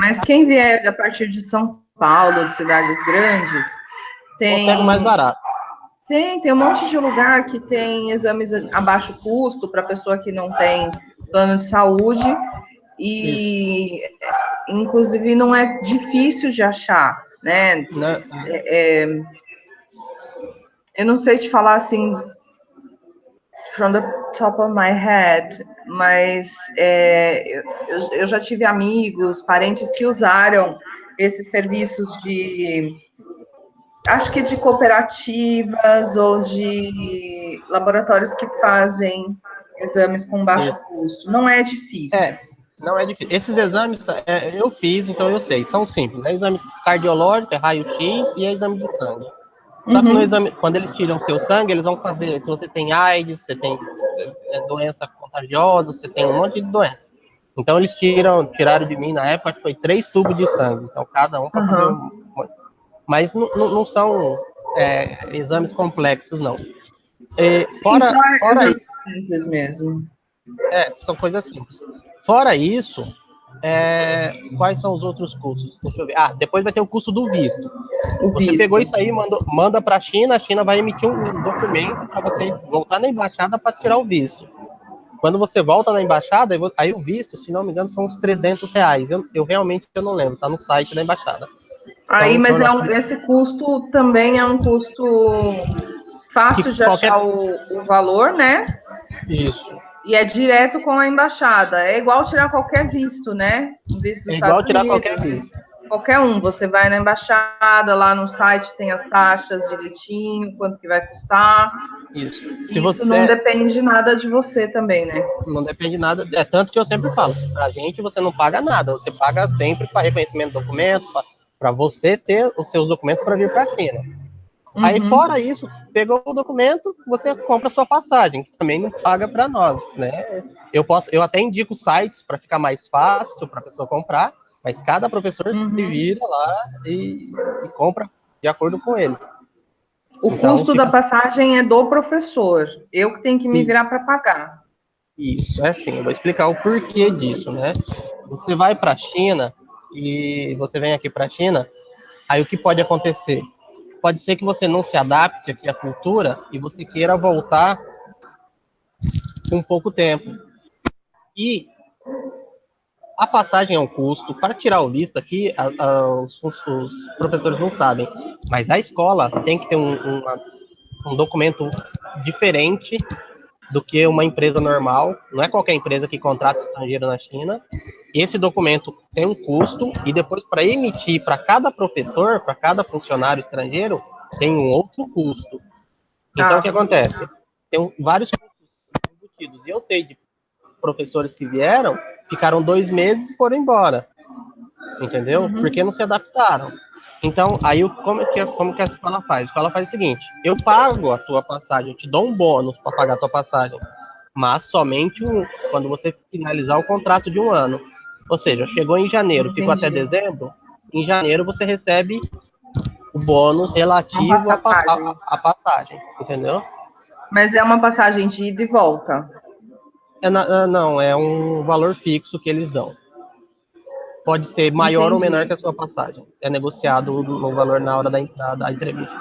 S1: mas quem vier a partir de São Paulo, de cidades grandes,
S2: consegue mais barato.
S1: Tem um monte de lugar que tem exames a baixo custo para pessoa que não tem plano de saúde e, inclusive, não é difícil de achar, né? Eu não sei te falar assim, from the top of my head, mas eu já tive amigos, parentes que usaram esses serviços acho que de cooperativas ou de laboratórios que fazem exames com baixo custo. Não é difícil.
S2: Não é difícil. Esses exames eu fiz, então eu sei, são simples. É exame cardiológico, é raio-x e é exame de sangue. Só que no exame, quando eles tiram o seu sangue, eles vão fazer, se você tem AIDS, você tem doença contagiosa, você tem um monte de doença. Então eles tiraram de mim na época, acho que foi 3 tubos de sangue. Então cada um para fazer mas não são exames complexos, não. Fora isso,
S1: simples mesmo.
S2: São coisas simples. Fora isso, quais são os outros custos? Deixa eu ver. Depois vai ter o custo do visto. Você pegou isso aí, manda para a China vai emitir um documento para você voltar na embaixada para tirar o visto. Quando você volta na embaixada, aí o visto, se não me engano, são uns R$ 300. Eu realmente não lembro, tá no site da embaixada.
S1: Mas esse custo também é um custo fácil de achar o valor, né?
S2: Isso.
S1: E é direto com a embaixada. É igual tirar qualquer visto, né? Visto dos Estados Unidos,
S2: qualquer visto.
S1: Qualquer um. Você vai na embaixada, lá no site tem as taxas direitinho, quanto que vai custar.
S2: Isso.
S1: Não depende nada de você também, né?
S2: Não depende nada. Tanto que eu sempre falo, pra gente você não paga nada. Você paga sempre para reconhecimento de documento, para você ter os seus documentos para vir para a China. Aí, fora isso, pegou o documento, você compra a sua passagem, que também não paga para nós, né? Eu até indico sites para ficar mais fácil para a pessoa comprar, mas cada professor se vira lá e compra de acordo com eles.
S1: O custo da passagem é do professor, eu que tenho que me virar para pagar.
S2: Isso, é assim, eu vou explicar o porquê disso, né? Você vai para a China e você vem aqui para a China, aí o que pode acontecer? Pode ser que você não se adapte aqui à cultura e você queira voltar com pouco tempo. E a passagem é um custo. Para tirar o visto aqui, os professores não sabem, mas a escola tem que ter um documento diferente do que uma empresa normal. Não é qualquer empresa que contrata estrangeiro na China. Esse documento tem um custo e depois para emitir para cada professor, para cada funcionário estrangeiro, tem um outro custo. Então, o que acontece? Tem vários custos embutidos. E eu sei de professores que vieram, ficaram 2 meses e foram embora. Entendeu? Porque não se adaptaram. Então, aí como que a escola faz? A escola faz o seguinte: eu pago a tua passagem, eu te dou um bônus para pagar a tua passagem, mas somente quando você finalizar o contrato de 1 ano. Ou seja, chegou em janeiro, ficou até dezembro, em janeiro você recebe o bônus relativo à passagem, entendeu?
S1: Mas é uma passagem de ida e volta?
S2: Não, é um valor fixo que eles dão. Pode ser maior ou menor que a sua passagem. É negociado no valor na hora da entrevista.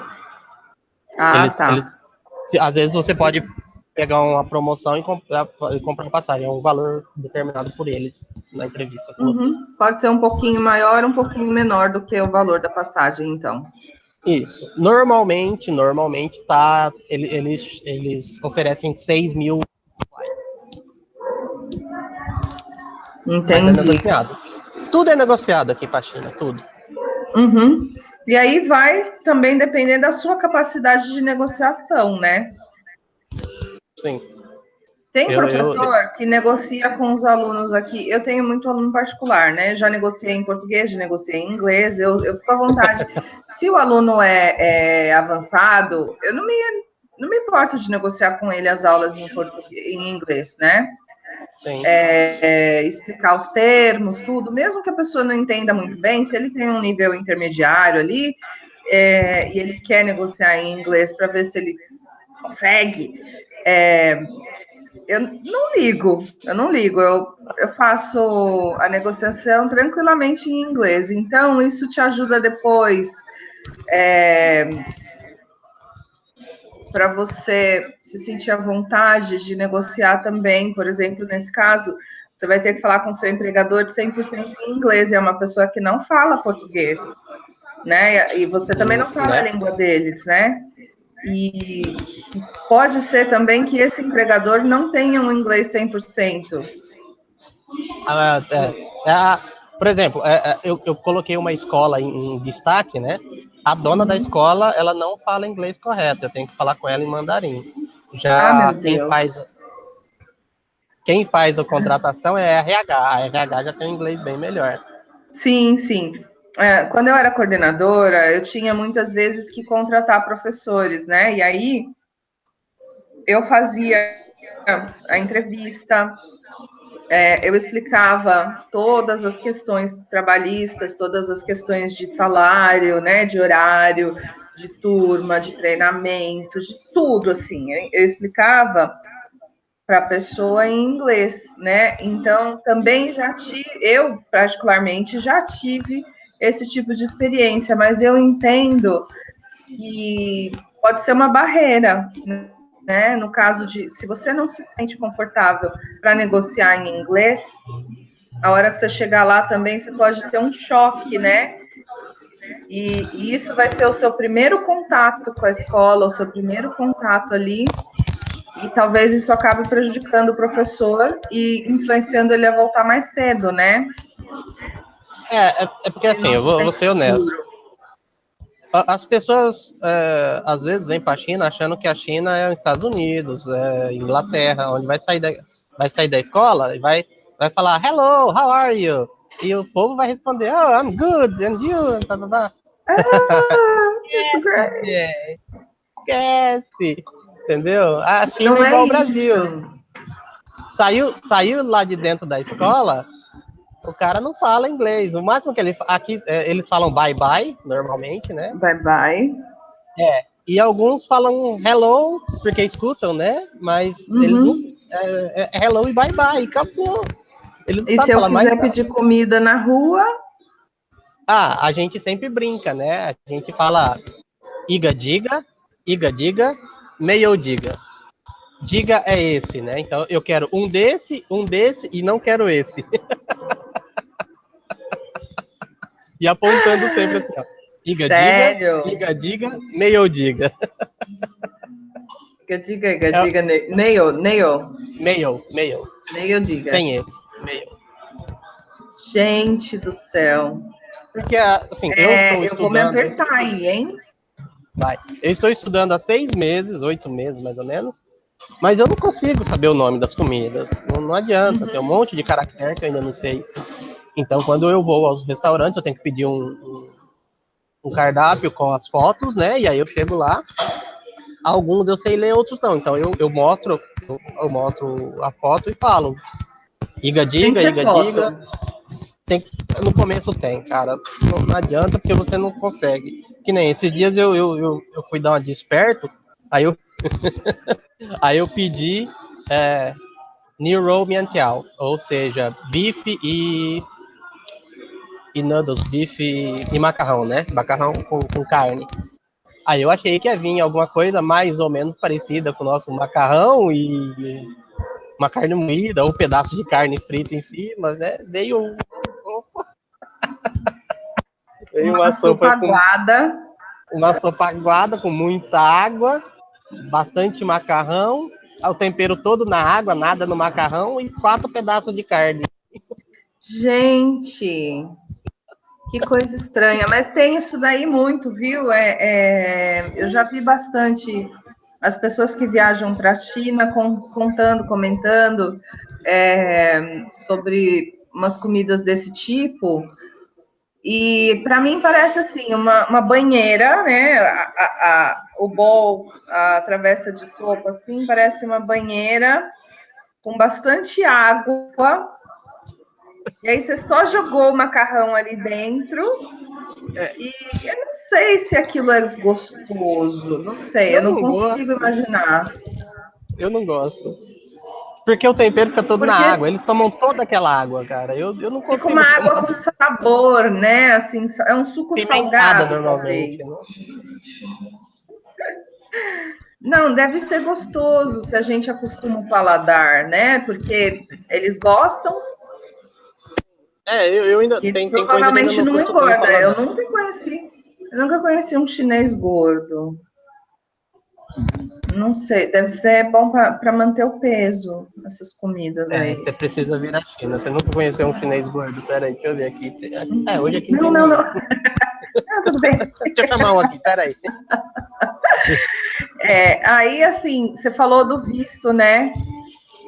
S2: Às vezes você pode pegar uma promoção e comprar uma passagem. É um valor determinado por eles na entrevista.
S1: Uhum. Pode ser um pouquinho maior, um pouquinho menor do que o valor da passagem, então.
S2: Isso. Normalmente, tá, eles oferecem 6 mil.
S1: Entendi.
S2: Mas é negociado. Tudo é negociado aqui para a China, tudo.
S1: Uhum. E aí vai também depender da sua capacidade de negociação, né?
S2: Sim.
S1: Tem professor que negocia com os alunos aqui. Eu tenho muito aluno particular, né? Já negociei em português, já negociei em inglês. Eu fico à vontade. Se o aluno é avançado, eu não me importo de negociar com ele as aulas em inglês, né?
S2: Sim.
S1: Explicar os termos, tudo. Mesmo que a pessoa não entenda muito bem, se ele tem um nível intermediário ali, e ele quer negociar em inglês para ver se ele consegue, eu não ligo, eu faço a negociação tranquilamente em inglês, então isso te ajuda depois para você se sentir à vontade de negociar também, por exemplo, nesse caso, você vai ter que falar com o seu empregador de 100% em inglês, e é uma pessoa que não fala português, né, e você também não fala a língua deles, né, e pode ser também que esse empregador não tenha um inglês 100%.
S2: Por exemplo, eu coloquei uma escola em destaque, né? A dona da escola, ela não fala inglês correto, eu tenho que falar com ela em mandarim. Já quem faz a contratação é a RH. A RH já tem um inglês bem melhor.
S1: Sim, sim. Quando eu era coordenadora, eu tinha muitas vezes que contratar professores, né? E aí eu fazia a entrevista, eu explicava todas as questões trabalhistas, todas as questões de salário, né? De horário, de turma, de treinamento, de tudo, assim. Eu explicava para a pessoa em inglês, né? Então, também eu particularmente já tive esse tipo de experiência, mas eu entendo que pode ser uma barreira, né? No caso de, se você não se sente confortável para negociar em inglês, a hora que você chegar lá também você pode ter um choque, né? E isso vai ser o seu primeiro contato com a escola, o seu primeiro contato ali, e talvez isso acabe prejudicando o professor e influenciando ele a voltar mais cedo, né?
S2: É porque assim, eu vou ser honesto. As pessoas às vezes vêm para a China achando que a China é os Estados Unidos, Inglaterra, onde vai sair da escola e vai falar hello, how are you? E o povo vai responder, oh, I'm good, and you? Tá, tá, tá.
S1: It's great.
S2: Esquece, entendeu? A China
S1: Não
S2: é igual ao
S1: isso.
S2: Brasil. Saiu lá de dentro da escola, o cara não fala inglês. O máximo que aqui eles falam bye bye, normalmente, né?
S1: Bye bye.
S2: E alguns falam hello, porque escutam, né? Mas eles não. Hello e bye bye, acabou. Eles não
S1: e se eu quiser pedir comida na rua?
S2: A gente sempre brinca, né? A gente fala iga diga, meio diga. Diga é esse, né? Então eu quero um desse e não quero esse. E apontando sempre assim, ó. Iga diga, meio diga.
S1: Iga diga, meio. Meio diga.
S2: Sem esse, meio.
S1: Gente do céu.
S2: Porque, assim, eu estou estudando... Eu
S1: vou me apertar aí, hein?
S2: Eu estou estudando há 6 meses, 8 meses, mais ou menos. Mas eu não consigo saber o nome das comidas. Não adianta, tem um monte de caractere que eu ainda não sei. Então, quando eu vou aos restaurantes, eu tenho que pedir um cardápio com as fotos, né? E aí eu chego lá. Alguns eu sei ler, outros não. Então, eu mostro a foto e falo. Iga diga. No começo tem, cara. Não adianta porque você não consegue. Que nem esses dias eu fui dar uma de esperto, aí eu pedi Niro Miantiao, ou seja, bife e noodles, bife e macarrão, né? Macarrão com carne. Aí eu achei que ia vir alguma coisa mais ou menos parecida com o nosso macarrão e uma carne moída, ou um pedaço de carne frita em cima, né? Veio
S1: Uma sopa aguada.
S2: Uma sopa aguada com muita água, bastante macarrão, o tempero todo na água, nada no macarrão e 4 pedaços de carne.
S1: Gente, que coisa estranha. Mas tem isso daí muito, viu? Eu já vi bastante as pessoas que viajam para a China contando, comentando sobre umas comidas desse tipo. E para mim parece assim, uma banheira, né? O bowl, a travessa de sopa, assim, parece uma banheira com bastante água. E aí você só jogou o macarrão ali dentro. E eu não sei se aquilo é gostoso. Não sei, eu não consigo imaginar.
S2: Eu não gosto. Porque o tempero fica todo na água. Eles tomam toda aquela água, cara. Eu não consigo.
S1: Fica uma água com sabor, né? Assim, é um suco salgado, normalmente, talvez. Não, deve ser gostoso se a gente acostuma o paladar, né? Porque eles gostam.
S2: Eu ainda tenho
S1: provavelmente
S2: coisa que
S1: não engorda. Eu nunca conheci um chinês gordo. Não sei, deve ser bom para manter o peso, essas comidas aí.
S2: Você precisa vir na China. Você nunca conheceu um chinês gordo? Peraí, deixa eu ver aqui. Hoje aqui
S1: não. Não, tudo bem.
S2: Deixa eu chamar um aqui, peraí.
S1: Aí, assim, você falou do visto, né?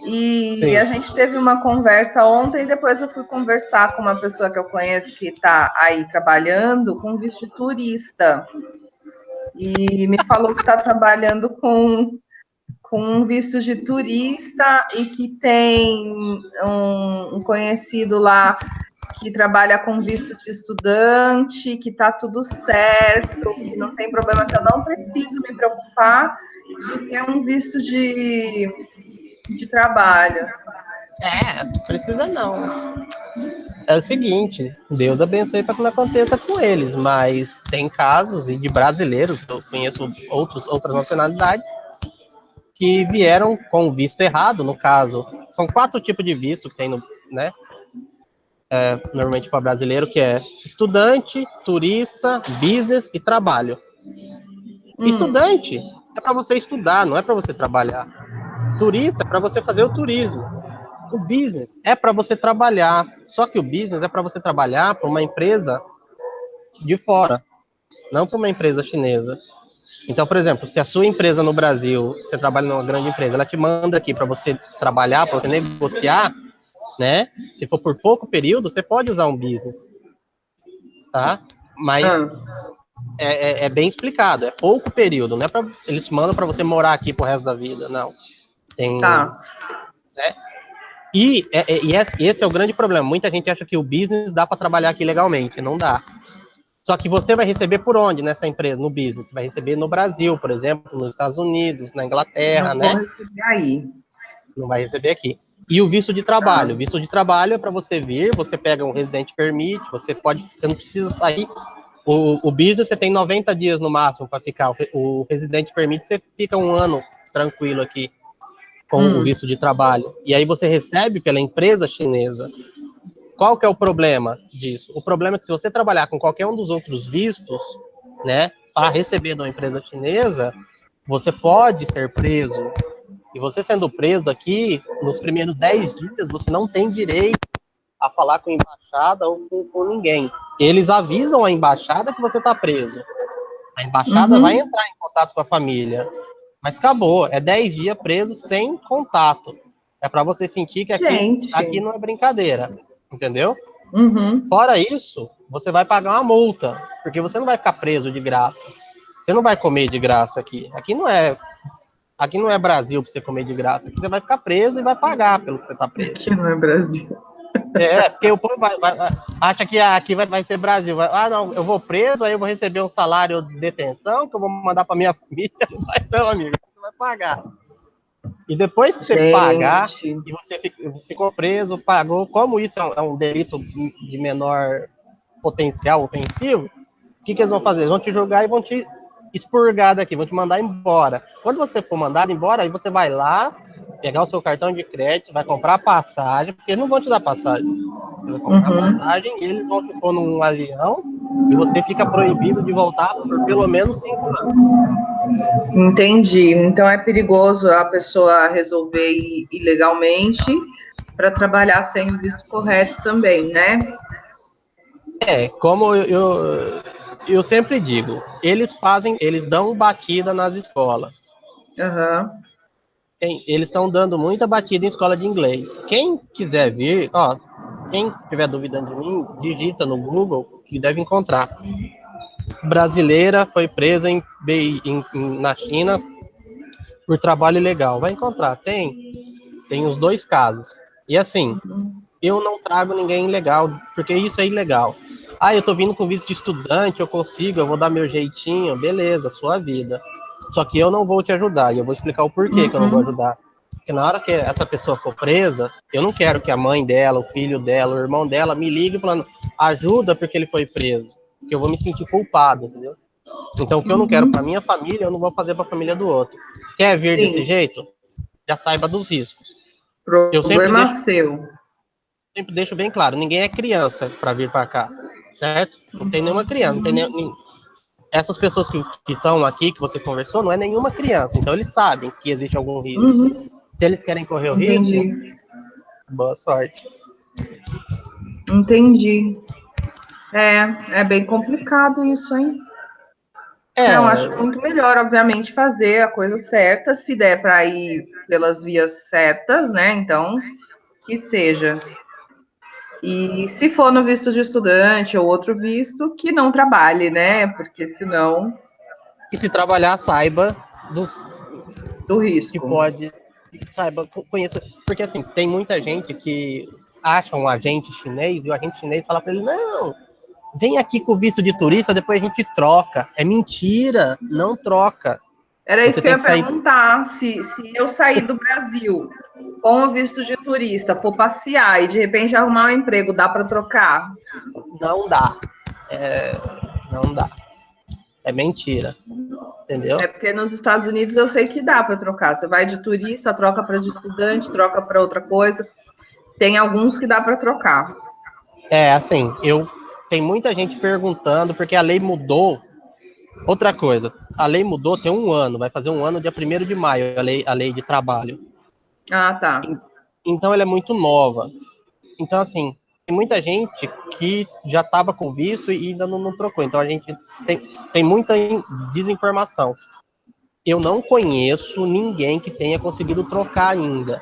S1: E Sim. A gente teve uma conversa ontem, e depois eu fui conversar com uma pessoa que eu conheço que está aí trabalhando com visto de turista. E me falou que está trabalhando com um visto de turista e que tem um conhecido lá que trabalha com visto de estudante, que está tudo certo, que não tem problema, que eu não preciso me preocupar de ter um visto de trabalho.
S2: Precisa não. É o seguinte, Deus abençoe para que não aconteça com eles, mas tem casos, e de brasileiros, eu conheço outras nacionalidades, que vieram com visto errado, no caso. São 4 tipos de visto que tem, né? Normalmente para brasileiro, que é estudante, turista, business e trabalho. Estudante é para você estudar, não é para você trabalhar. Turista é para você fazer o turismo. O business é para você trabalhar. Só que o business é para você trabalhar para uma empresa de fora, não para uma empresa chinesa. Então, por exemplo, se a sua empresa no Brasil, você trabalha numa grande empresa, ela te manda aqui para você trabalhar, para você negociar, né? Se for por pouco período, você pode usar um business, tá? Mas é bem explicado, é pouco período, não é para eles mandam para você morar aqui pro resto da vida, não. Tá. Né? E esse é o grande problema. Muita gente acha que o business dá para trabalhar aqui legalmente, não dá. Só que você vai receber por onde nessa empresa, no business? Você vai receber no Brasil, por exemplo, nos Estados Unidos, na Inglaterra, né?
S1: Não vai receber aí.
S2: Não vai receber aqui. E o visto de trabalho? O visto de trabalho é para você vir, você pega um resident permit, você não precisa sair. O business você tem 90 dias no máximo para ficar. O resident permit você fica 1 ano tranquilo aqui com o visto de trabalho. E aí você recebe pela empresa chinesa. Qual que é o problema disso? O problema é que se você trabalhar com qualquer um dos outros vistos, né, para receber de uma empresa chinesa, você pode ser preso. E você sendo preso aqui, nos primeiros 10 dias, você não tem direito a falar com a embaixada ou com ninguém. Eles avisam a embaixada que você está preso. A embaixada vai entrar em contato com a família. Mas acabou, é 10 dias preso sem contato. É para você sentir que aqui não é brincadeira, entendeu? Fora isso, você vai pagar uma multa, porque você não vai ficar preso de graça. Você não vai comer de graça aqui. Aqui não é Brasil para você comer de graça. Aqui você vai ficar preso e vai pagar pelo que você está preso.
S1: Aqui não é Brasil.
S2: Porque o povo acha que aqui vai ser Brasil. Não, eu vou preso, aí eu vou receber um salário de detenção que eu vou mandar para minha família. Não, amigo, você vai pagar. E depois que você pagar, e você ficou preso, pagou, como isso é um delito de menor potencial ofensivo, o que eles vão fazer? Eles vão te julgar e vão te expurgar daqui, vão te mandar embora. Quando você for mandado embora, aí você vai lá, pegar o seu cartão de crédito, vai comprar a passagem, porque eles não vão te dar passagem. Você vai comprar a passagem e eles vão te pôr num avião e você fica proibido de voltar por pelo menos 5 anos.
S1: Entendi. Então é perigoso a pessoa resolver ir ilegalmente para trabalhar sem o visto correto também, né?
S2: Como eu sempre digo, eles dão batida nas escolas.
S1: Uhum.
S2: Eles estão dando muita batida em escola de inglês. Quem quiser vir, quem tiver dúvida de mim, digita no Google que deve encontrar. Brasileira foi presa na China por trabalho ilegal. Vai encontrar, tem os 2 casos. E assim, eu não trago ninguém ilegal, porque isso é ilegal. Eu tô vindo com visto de estudante, eu vou dar meu jeitinho, beleza, sua vida. Só que eu não vou te ajudar, e eu vou explicar o porquê que eu não vou ajudar. Porque na hora que essa pessoa for presa, eu não quero que a mãe dela, o filho dela, o irmão dela me ligue falando, ajuda porque ele foi preso. Porque eu vou me sentir culpado, entendeu? Então o que eu não quero para minha família, eu não vou fazer para a família do outro. Quer vir desse jeito? Já saiba dos riscos. Eu
S1: Problema seu.
S2: sempre deixo bem claro, ninguém é criança para vir para cá, certo? Não tem nenhuma criança, não tem essas pessoas que estão aqui, que você conversou, não é nenhuma criança, então eles sabem que existe algum risco. Se eles querem correr o risco, boa sorte.
S1: Entendi. É bem complicado isso, hein? Não, acho muito melhor, obviamente, fazer a coisa certa, se der para ir pelas vias certas, né? Então, que seja. E se for no visto de estudante ou outro visto, que não trabalhe, né? Porque senão.
S2: E se trabalhar, saiba
S1: do
S2: que
S1: risco.
S2: pode. Saiba, conheça. Porque assim, tem muita gente que acha um agente chinês e o agente chinês fala para ele: não, vem aqui com o visto de turista, depois a gente troca. É mentira, não troca.
S1: Era isso
S2: Você
S1: que eu
S2: tem
S1: ia
S2: que sair.
S1: perguntar. Se eu sair do Brasil com o visto de turista, for passear e de repente arrumar um emprego, dá para trocar?
S2: Não dá. Não dá. É mentira. Entendeu?
S1: É porque nos Estados Unidos eu sei que dá para trocar. Você vai de turista, troca para de estudante, troca para outra coisa. Tem alguns que dá para trocar.
S2: Assim, tem muita gente perguntando, porque a lei mudou. Outra coisa, a lei mudou tem 1 ano, vai fazer 1 ano dia 1º de maio, a lei de trabalho.
S1: Ah, tá.
S2: Então ela é muito nova. Então, assim, tem muita gente que já estava com visto e ainda não trocou. Então a gente tem muita desinformação. Eu não conheço ninguém que tenha conseguido trocar ainda.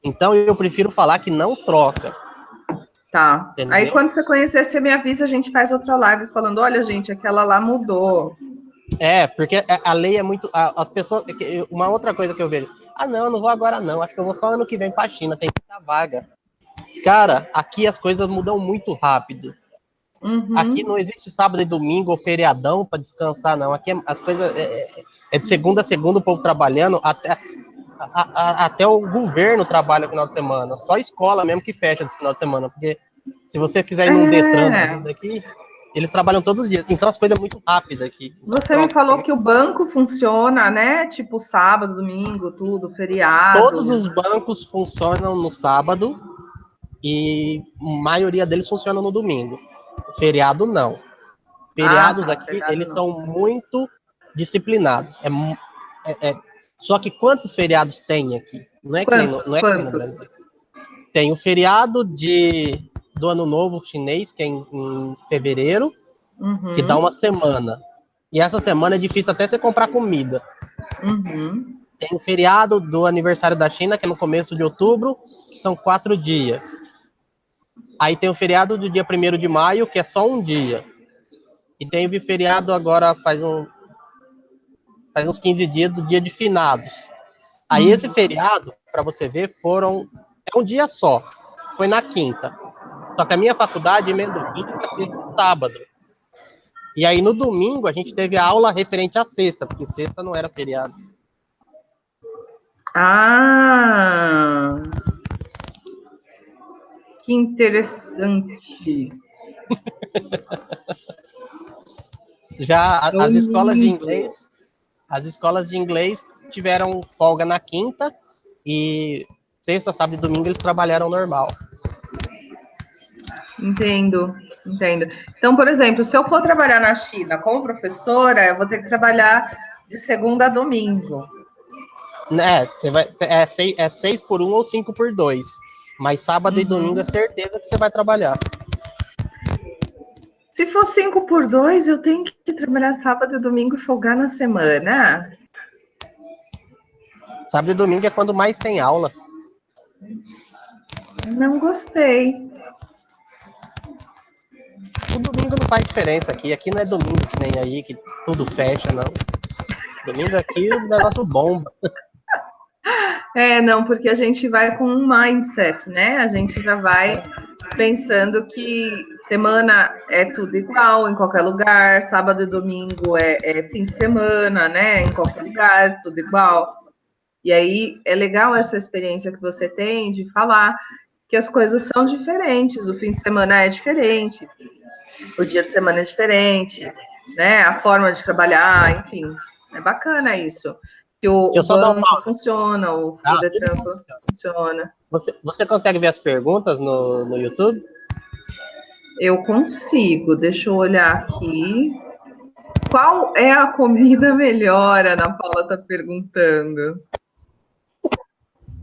S2: Então eu prefiro falar que não troca.
S1: Tá.
S2: Entendeu?
S1: Aí quando você conhecer, você me avisa, a gente faz outra live falando, olha, gente, aquela lá mudou.
S2: Porque a lei é muito. As pessoas. Uma outra coisa que eu vejo. Não, eu não vou agora não. Acho que eu vou só ano que vem pra China, tem muita vaga. Cara, aqui as coisas mudam muito rápido. Aqui não existe sábado e domingo ou feriadão para descansar, não. Aqui as coisas é de segunda a segunda, o povo trabalhando, até o governo trabalha no final de semana. Só a escola mesmo que fecha no final de semana, porque se você quiser ir num Detran da vida aqui, eles trabalham todos os dias. Então as coisas é muito rápidas aqui.
S1: Você me falou que o banco funciona, né? Tipo sábado, domingo, tudo, feriado.
S2: Todos os bancos funcionam no sábado e a maioria deles funciona no domingo. Feriado não. Feriados aqui, eles não. São muito disciplinados. Só que quantos feriados tem aqui? Não é
S1: quantos,
S2: que nem no Brasil. Tem o feriado do Ano Novo Chinês, que é em fevereiro, que dá uma semana. E essa semana é difícil até você comprar comida. Tem o feriado do aniversário da China, que é no começo de outubro, que são 4 dias. Aí tem o feriado do dia 1º de maio, que é só um dia. E tem o feriado agora, faz uns 15 dias, do dia de finados. Aí esse feriado, para você ver, é um dia só. Foi na quinta. Só que a minha faculdade emendou quinta, sexta e sábado. E aí no domingo a gente teve a aula referente à sexta, porque sexta não era feriado.
S1: Ah! Que interessante.
S2: as escolas de inglês, tiveram folga na quinta e sexta, sábado e domingo eles trabalharam normal.
S1: Entendo. Então, por exemplo, se eu for trabalhar na China como professora, eu vou ter que trabalhar de segunda a domingo.
S2: É 6 por 1 ou 5 por 2. Mas sábado e domingo é certeza que você vai trabalhar.
S1: Se for 5 por 2, eu tenho que trabalhar sábado e domingo e folgar na semana?
S2: Sábado e domingo é quando mais tem aula.
S1: Não gostei.
S2: O domingo não faz diferença aqui. Aqui não é domingo que nem aí, que tudo fecha, não. Domingo aqui o negócio bomba.
S1: Não, porque a gente vai com um mindset, né? A gente já vai pensando que semana é tudo igual em qualquer lugar, sábado e domingo é fim de semana, né? Em qualquer lugar, tudo igual. E aí é legal essa experiência que você tem de falar que as coisas são diferentes, o fim de semana é diferente, o dia de semana é diferente, né? A forma de trabalhar, enfim, é bacana isso. Que o banco funciona, o Detran funciona.
S2: Você consegue ver as perguntas no YouTube?
S1: Eu consigo, deixa eu olhar aqui. Qual é a comida melhor? A Ana Paula está perguntando.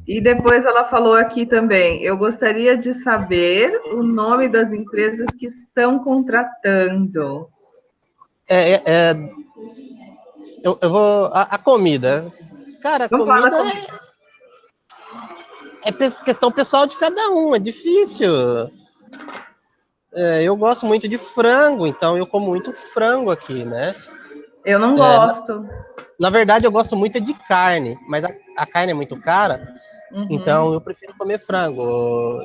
S1: E depois ela falou aqui também, eu gostaria de saber o nome das empresas que estão contratando.
S2: Eu vou... A comida. Cara, a comida é questão pessoal de cada um, é difícil. Eu gosto muito de frango, então eu como muito frango aqui, né?
S1: Eu não gosto.
S2: Na verdade, eu gosto muito de carne, mas a carne é muito cara, então eu prefiro comer frango.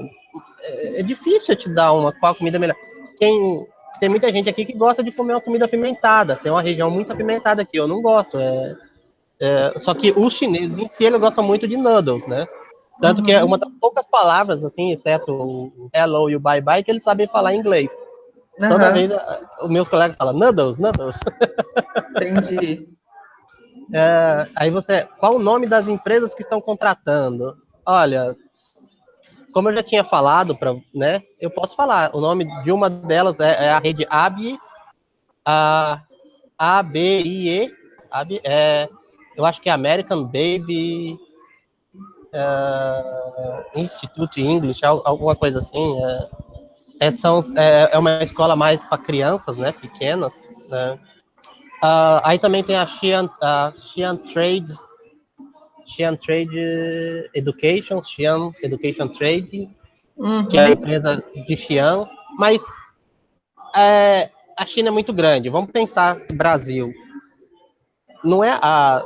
S2: É difícil eu te dar qual comida melhor. Tem muita gente aqui que gosta de comer uma comida apimentada. Tem uma região muito apimentada aqui, eu não gosto. Só que os chineses em si, eles gostam muito de noodles, né? Tanto que é uma das poucas palavras, assim, exceto o hello e o bye bye, que eles sabem falar em inglês. Toda vez os meus colegas falam noodles.
S1: Entendi.
S2: Aí qual o nome das empresas que estão contratando? Olha, como eu já tinha falado, né, eu posso falar. O nome de uma delas é a rede ABIE, ABIE, eu acho que é American Baby Institute English, alguma coisa assim. É uma escola mais para crianças, né, pequenas. Né? Aí também tem a Xi'an Trade Education, Xi'an Education Trade, que é a empresa de Xi'an, mas a China é muito grande. Vamos pensar Brasil. Não é a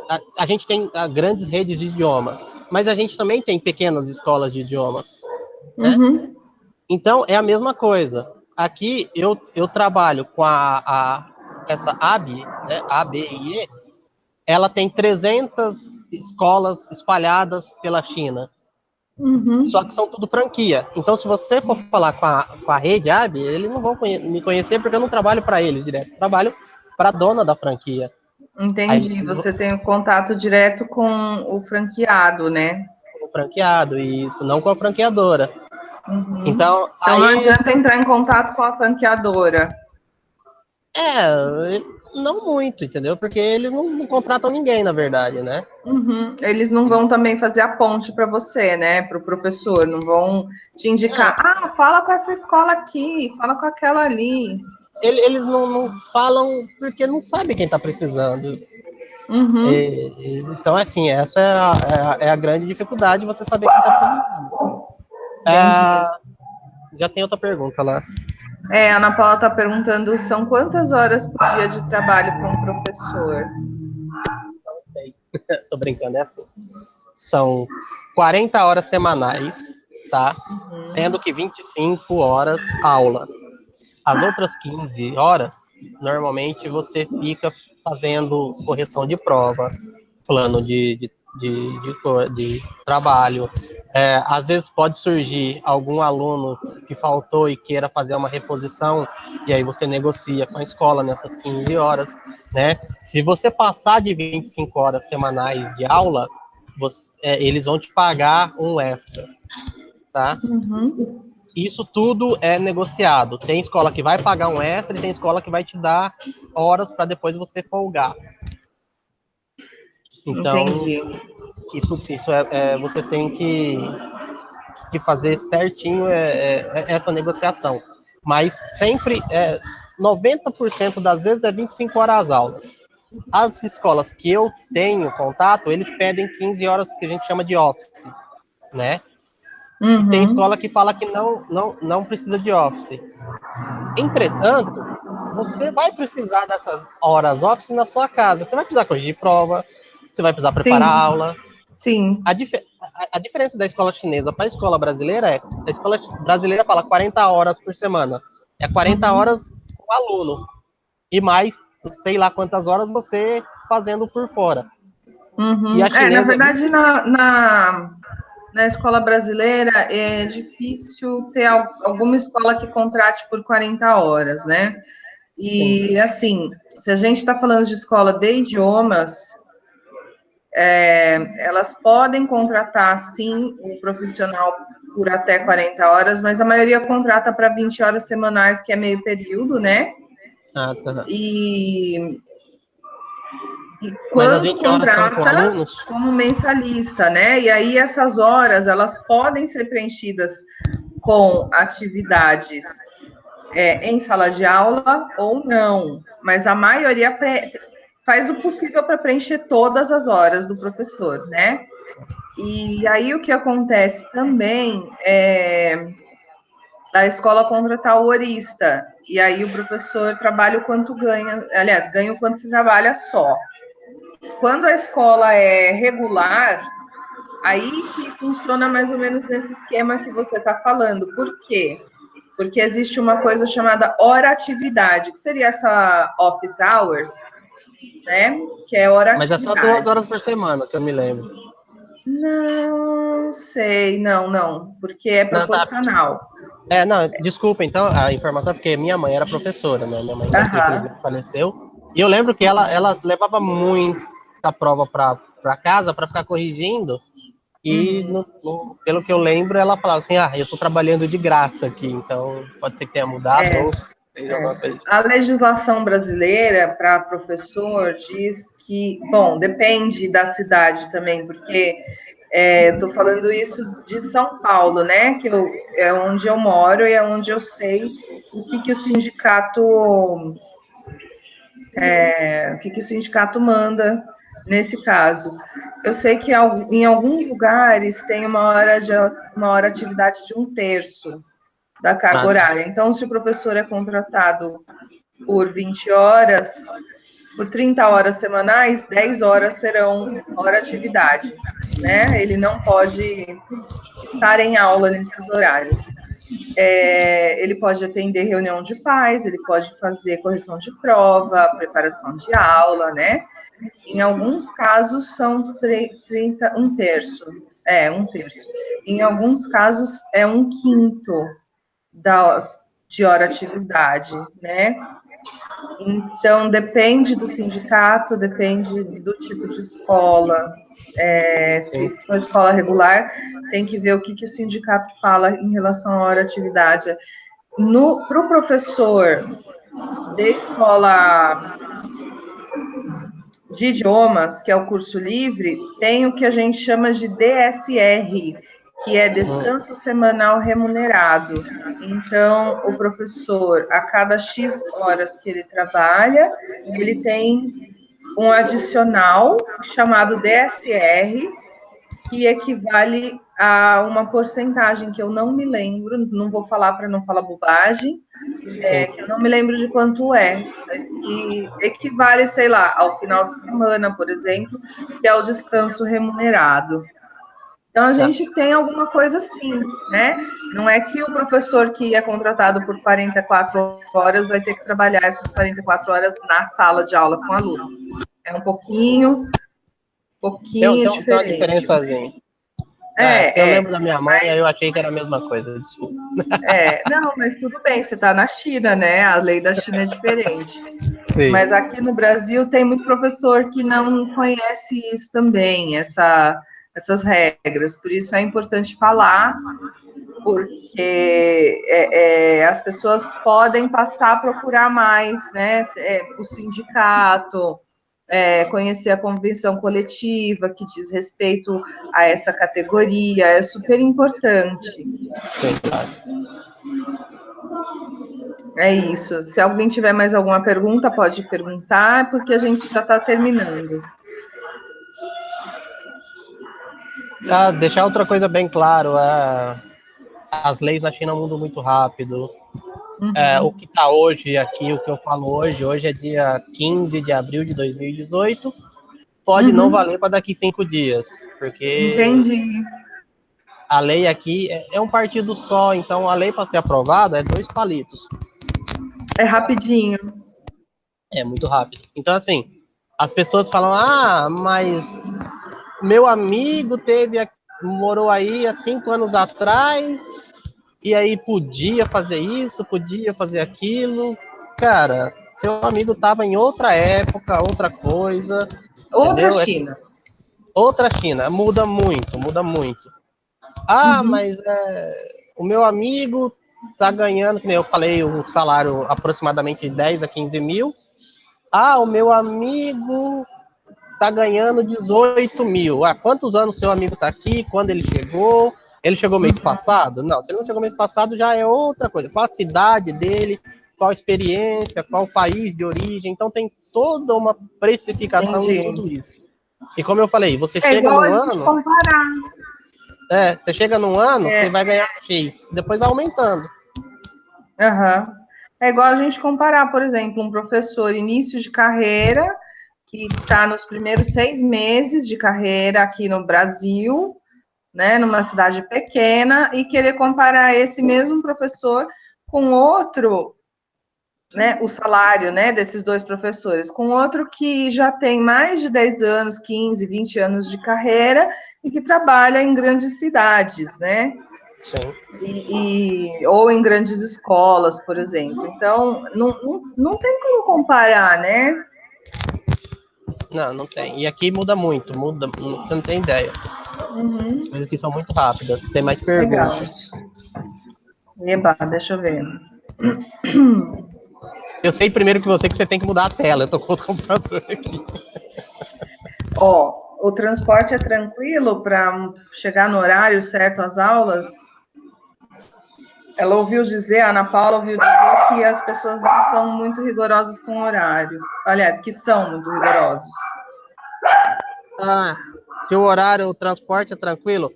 S2: gente tem grandes redes de idiomas, mas a gente também tem pequenas escolas de idiomas. Né? Então, é a mesma coisa. Aqui, eu trabalho com essa ABIE, né, ABIE, ela tem 300 escolas espalhadas pela China. Só que são tudo franquia. Então, se você for falar com a rede ABIE, eles não vão me conhecer porque eu não trabalho para eles direto. Eu trabalho para a dona da franquia.
S1: Entendi. Aí, você tem o contato direto com o franqueado, né?
S2: Com o franqueado, isso. Não com a franqueadora.
S1: Então aí... não adianta entrar em contato com a franqueadora.
S2: Não muito, entendeu? Porque eles não contratam ninguém, na verdade, né?
S1: Eles não vão também fazer a ponte para você, né? Para o professor, não vão te indicar, fala com essa escola aqui, fala com aquela ali.
S2: Eles não falam porque não sabem quem está precisando. Então, assim, essa é a grande dificuldade, você saber quem está precisando. Já tem outra pergunta lá.
S1: A Ana Paula está perguntando, são quantas horas por dia de trabalho para um professor?
S2: Não sei. Tô brincando, é assim. São 40 horas semanais, tá? Sendo que 25 horas aula. As outras 15 horas, normalmente você fica fazendo correção de prova, plano de trabalho, Às vezes pode surgir algum aluno que faltou e queira fazer uma reposição, e aí você negocia com a escola nessas 15 horas, né? Se você passar de 25 horas semanais de aula, eles vão te pagar um extra, tá?
S1: Uhum.
S2: Isso tudo é negociado. Tem escola que vai pagar um extra e tem escola que vai te dar horas para depois você folgar. Então,
S1: Entendi.
S2: isso você tem que fazer certinho essa negociação. Mas sempre, 90% das vezes é 25 horas as aulas. As escolas que eu tenho contato, eles pedem 15 horas que a gente chama de office, né?
S1: Uhum.
S2: E tem escola que fala que não precisa de office. Entretanto, você vai precisar dessas horas office na sua casa. Você vai precisar corrigir prova, você vai precisar preparar aula.
S1: Sim.
S2: A diferença da escola chinesa para a escola brasileira a escola brasileira fala 40 horas por semana. É 40 horas com aluno. E mais, sei lá quantas horas você fazendo por fora.
S1: Uhum.
S2: E a chinesa...
S1: Na verdade, na escola brasileira é difícil ter alguma escola que contrate por 40 horas, né? E, assim, se a gente está falando de escola de idiomas, elas podem contratar, sim, o profissional por até 40 horas, mas a maioria contrata para 20 horas semanais, que é meio período, né?
S2: Ah, tá.
S1: E
S2: Mas as
S1: quando
S2: 20 horas são com
S1: contrata
S2: alunos?
S1: como mensalista, né? E aí essas horas, elas podem ser preenchidas com atividades em sala de aula ou não, mas a maioria faz o possível para preencher todas as horas do professor, né? E aí o que acontece também é a escola contratar o horista, e aí o professor trabalha o quanto ganha, aliás, ganha o quanto trabalha só. Quando a escola é regular, aí que funciona mais ou menos nesse esquema que você está falando. Por quê? Porque existe uma coisa chamada hora-atividade, que seria essa office hours, né? Que é
S2: Mas é só 2 horas por semana, que eu me lembro.
S1: Não sei, não, porque é proporcional.
S2: Não, desculpa, então, a informação, porque minha mãe era professora, né? Minha mãe, infelizmente, faleceu. E eu lembro que ela levava muita prova para casa para ficar corrigindo. E, pelo que eu lembro, ela falava assim, eu estou trabalhando de graça aqui, então pode ser que tenha mudado ou seja alguma coisa.
S1: A legislação brasileira para professor diz que, bom, depende da cidade também, porque estou falando isso de São Paulo, né? Que é onde eu moro e é onde eu sei o que o sindicato manda nesse caso. Eu sei que em alguns lugares tem uma hora atividade de 1/3 da carga horária. Então, se o professor é contratado por 20 horas, por 30 horas semanais, 10 horas serão hora atividade, né? Ele não pode estar em aula nesses horários. Ele pode atender reunião de pais, ele pode fazer correção de prova, preparação de aula, né? Em alguns casos são 1/3. 1/3. Em alguns casos é 1/5 de hora atividade, né? Então, depende do sindicato, depende do tipo de escola. Se for escola regular, tem que ver o que o sindicato fala em relação à hora atividade. Para o professor de escola de idiomas, que é o curso livre, tem o que a gente chama de DSR, que é descanso semanal remunerado. Então, o professor, a cada X horas que ele trabalha, ele tem um adicional chamado DSR, que equivale a uma porcentagem que eu não me lembro, não vou falar para não falar bobagem, que eu não me lembro de quanto mas que equivale, sei lá, ao final de semana, por exemplo, que é o descanso remunerado. Então, a gente tem alguma coisa assim, né? Não é que o professor que é contratado por 44 horas vai ter que trabalhar essas 44 horas na sala de aula com o aluno. É um pouquinho
S2: Tem uma
S1: diferente.
S2: diferençazinha. Eu lembro da minha mãe, aí eu achei que era a mesma coisa, desculpa.
S1: Não, mas tudo bem, você está na China, né? A lei da China é diferente.
S2: Sim.
S1: Mas aqui no Brasil tem muito professor que não conhece isso também, essas regras. Por isso é importante falar, porque as pessoas podem passar a procurar mais, né? O sindicato, conhecer a convenção coletiva que diz respeito a essa categoria, é super importante.
S2: Sim, claro.
S1: É isso. Se alguém tiver mais alguma pergunta, pode perguntar, porque a gente já está terminando.
S2: Deixar outra coisa bem claro, as leis na China mudam muito rápido. O que está hoje aqui, o que eu falo hoje é dia 15 de abril de 2018, pode não valer para daqui 5 dias, porque
S1: Entendi.
S2: a lei aqui é um partido só, então a lei para ser aprovada é 2 palitos.
S1: É rapidinho.
S2: É muito rápido. Então, assim, as pessoas falam, mas meu amigo morou aí há 5 anos atrás, e aí podia fazer isso, podia fazer aquilo. Cara, seu amigo estava em outra época, outra coisa.
S1: Outra
S2: Entendeu?
S1: China.
S2: Outra China. Muda muito, muda muito. Mas o meu amigo tá ganhando, como eu falei, um salário aproximadamente de 10 a 15 mil. O meu amigo tá ganhando 18 mil. Quantos anos seu amigo tá aqui? Quando ele chegou? Ele chegou mês passado? Não, se ele não chegou mês passado, já é outra coisa. Qual a cidade dele? Qual a experiência? Qual o país de origem? Então tem toda uma precificação em tudo isso. E como eu falei, você chega num ano...
S1: comparar.
S2: Você chega num ano, você vai ganhar X. Depois vai aumentando.
S1: É igual a gente comparar, por exemplo, um professor início de carreira, que está nos primeiros 6 meses de carreira aqui no Brasil, né, numa cidade pequena, e querer comparar esse mesmo professor com outro, né, o salário, né, desses 2 professores, com outro que já tem mais de 10 anos, 15, 20 anos de carreira e que trabalha em grandes cidades, né?
S2: Sim.
S1: Ou em grandes escolas, por exemplo. Então, não tem como comparar, né?
S2: Não tem. E aqui muda muito, você não tem ideia. As coisas aqui são muito rápidas. Tem mais perguntas.
S1: Legal. Deixa eu ver.
S2: Eu sei primeiro que você tem que mudar a tela. Eu tô com o computador aqui.
S1: O transporte é tranquilo para chegar no horário certo às aulas? Ela ouviu dizer, a Ana Paula ouviu dizer que as pessoas não são muito rigorosas com horários. Aliás, que são muito rigorosos.
S2: Se o horário, o transporte é tranquilo,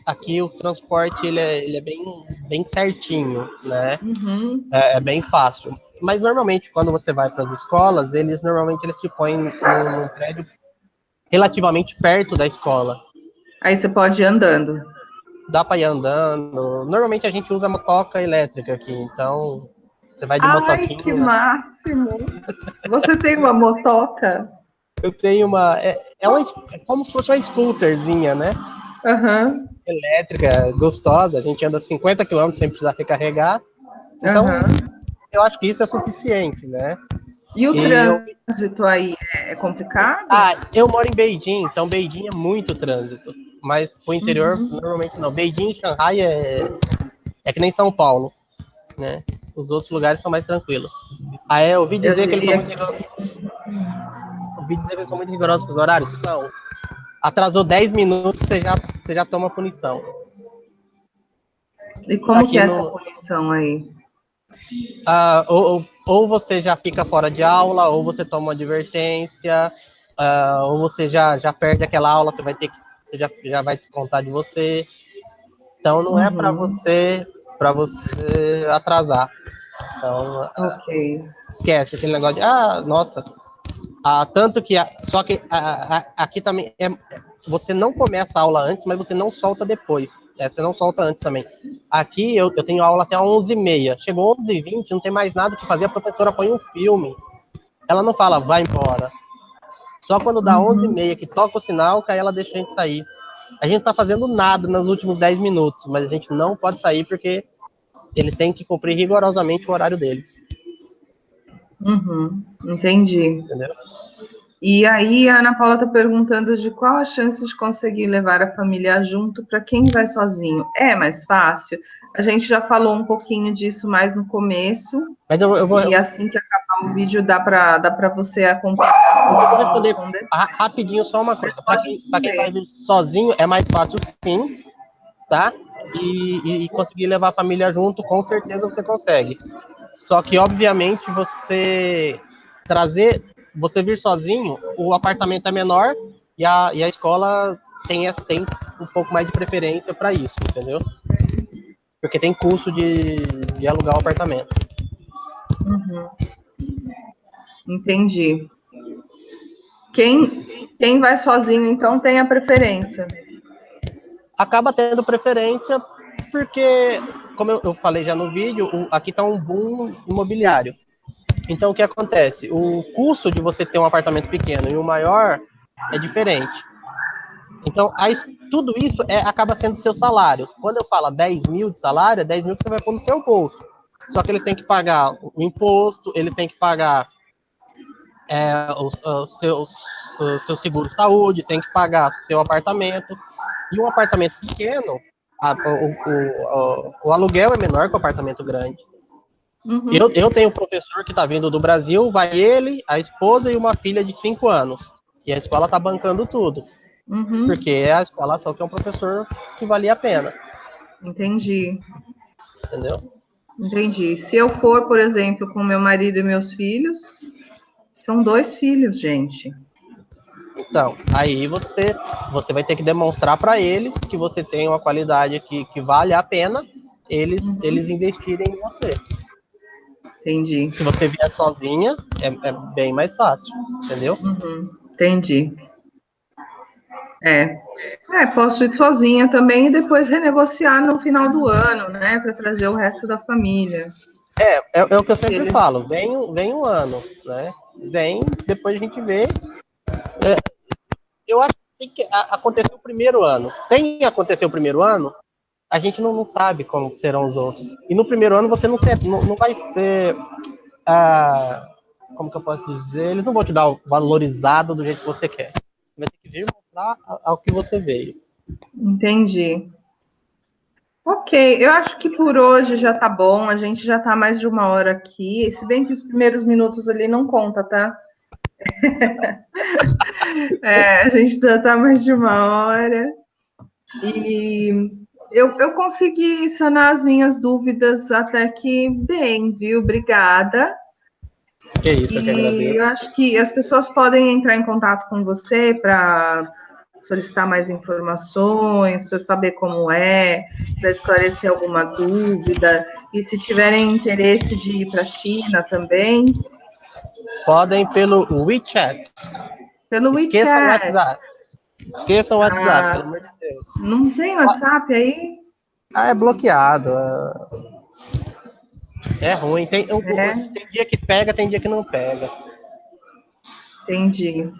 S2: aqui o transporte ele é bem certinho, né? É bem fácil. Mas normalmente quando você vai para as escolas, eles te põem num prédio relativamente perto da escola.
S1: Aí você pode ir andando.
S2: Dá para ir andando. Normalmente a gente usa motoca elétrica aqui, então você vai de motoquinha.
S1: Ai, que máximo! Você tem uma motoca?
S2: Eu tenho é como se fosse uma scooterzinha, né? Elétrica, gostosa. A gente anda 50 km sem precisar recarregar. Então, eu acho que isso é suficiente, né?
S1: E o trânsito aí é complicado?
S2: Eu moro em Beijing, então Beijing é muito trânsito. Mas pro interior, normalmente não. Beijing e Xangai é que nem São Paulo, né? Os outros lugares são mais tranquilos. Eu ouvi dizer que eles são muito rigorosos. Ouvi dizer que eles são muito rigorosos com os horários? São. Atrasou 10 minutos, você já toma punição.
S1: E como que é essa punição aí?
S2: Ou você já fica fora de aula, ou você toma uma advertência, ou você já perde aquela aula, você já vai descontar de você. Então não é para você atrasar. Então, esquece aquele negócio de nossa. Tanto que só que aqui também você não começa a aula antes, mas você não solta depois. Você não solta antes também. Aqui eu tenho aula até 11h30. Chegou 11h20, não tem mais nada que fazer, a professora põe um filme. Ela não fala, vai embora. Só quando dá 11h30 que toca o sinal, que aí ela deixa a gente sair. a gente tá fazendo nada nos últimos 10 minutos, mas a gente não pode sair porque eles têm que cumprir rigorosamente o horário deles.
S1: Entendi.
S2: Entendeu?
S1: E aí a Ana Paula está perguntando de qual a chance de conseguir levar a família junto para quem vai sozinho. É mais fácil? A gente já falou um pouquinho disso mais no começo.
S2: Mas eu vou
S1: E assim que acabar o vídeo, dá para você acompanhar.
S2: responder rapidinho só uma coisa. Para quem vai vir sozinho, é mais fácil sim, tá? E conseguir levar a família junto, com certeza você consegue. Só que, obviamente, você vir sozinho, o apartamento é menor e a escola tem um pouco mais de preferência para isso, entendeu? Porque tem custo de alugar o apartamento.
S1: Entendi. Quem vai sozinho, então, tem a preferência.
S2: Acaba tendo preferência porque, como eu falei já no vídeo, aqui está um boom imobiliário. Então, o que acontece? O custo de você ter um apartamento pequeno e um maior é diferente. Então, tudo isso acaba sendo seu salário. Quando eu falo 10 mil de salário, é 10 mil que você vai pôr no seu bolso. Só que eles têm que pagar o imposto, eles têm que pagar o seu seguro-saúde, tem que pagar seu apartamento. E um apartamento pequeno, o aluguel é menor que o apartamento grande. Eu tenho um professor que está vindo do Brasil, vai ele, a esposa e uma filha de 5 anos. E a escola está bancando tudo. Porque a escola achou que é um professor que valia a pena.
S1: Entendi.
S2: Entendeu?
S1: Entendi. Se eu for, por exemplo, com meu marido e meus filhos, são 2 filhos, gente.
S2: Então, aí você vai ter que demonstrar para eles que você tem uma qualidade que vale a pena eles investirem em você.
S1: Entendi.
S2: Se você vier sozinha, é bem mais fácil, entendeu?
S1: Entendi. Posso ir sozinha também e depois renegociar no final do ano, né, para trazer o resto da família.
S2: É o que eu sempre falo, vem um ano, né? Vem, depois a gente vê. Eu acho que tem que acontecer o primeiro ano. Sem acontecer o primeiro ano, a gente não sabe como serão os outros. E no primeiro ano você não vai ser. Como que eu posso dizer? Eles não vão te dar o valorizado do jeito que você quer. Você vai ter que vir mostrar ao que você veio.
S1: Entendi. Ok, eu acho que por hoje já tá bom, a gente já tá mais de 1 hora aqui, se bem que os primeiros minutos ali não conta, tá? A gente já tá mais de 1 hora. E eu consegui sanar as minhas dúvidas até que bem, viu? Obrigada.
S2: Que isso, eu que agradeço.
S1: Eu acho que as pessoas podem entrar em contato com você para solicitar mais informações, para saber como para esclarecer alguma dúvida. E se tiverem interesse de ir para a China também.
S2: Podem pelo WeChat.
S1: Pelo
S2: Esqueçam o
S1: WeChat.
S2: WhatsApp. Esqueçam o WhatsApp, pelo amor de Deus.
S1: Não tem WhatsApp aí?
S2: É bloqueado. É ruim. Tem dia que pega, tem dia que não pega.
S1: Entendi.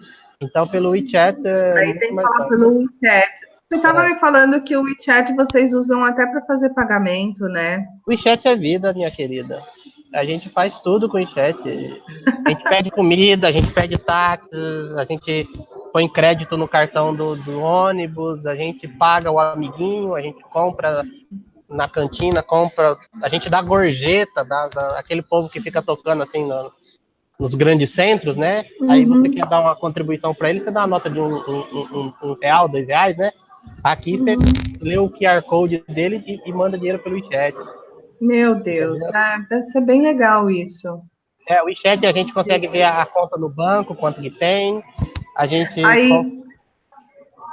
S2: Então, pelo WeChat
S1: Aí
S2: muito
S1: tem que
S2: mais
S1: falar
S2: fácil.
S1: pelo WeChat. Você estava me falando que o WeChat vocês usam até para fazer pagamento, né?
S2: O WeChat é vida, minha querida. A gente faz tudo com o WeChat. A gente pede comida, a gente pede táxis, a gente põe crédito no cartão do ônibus, a gente paga o amiguinho, a gente compra na cantina, a gente dá gorjeta, aquele povo que fica tocando assim nos grandes centros, né? Aí você quer dar uma contribuição para ele, você dá uma nota de um real, R$2, né? Aqui você lê o QR Code dele e manda dinheiro pelo WeChat.
S1: Meu Deus, deve ser bem legal isso.
S2: O WeChat a gente consegue ver a conta no banco, quanto que tem, a gente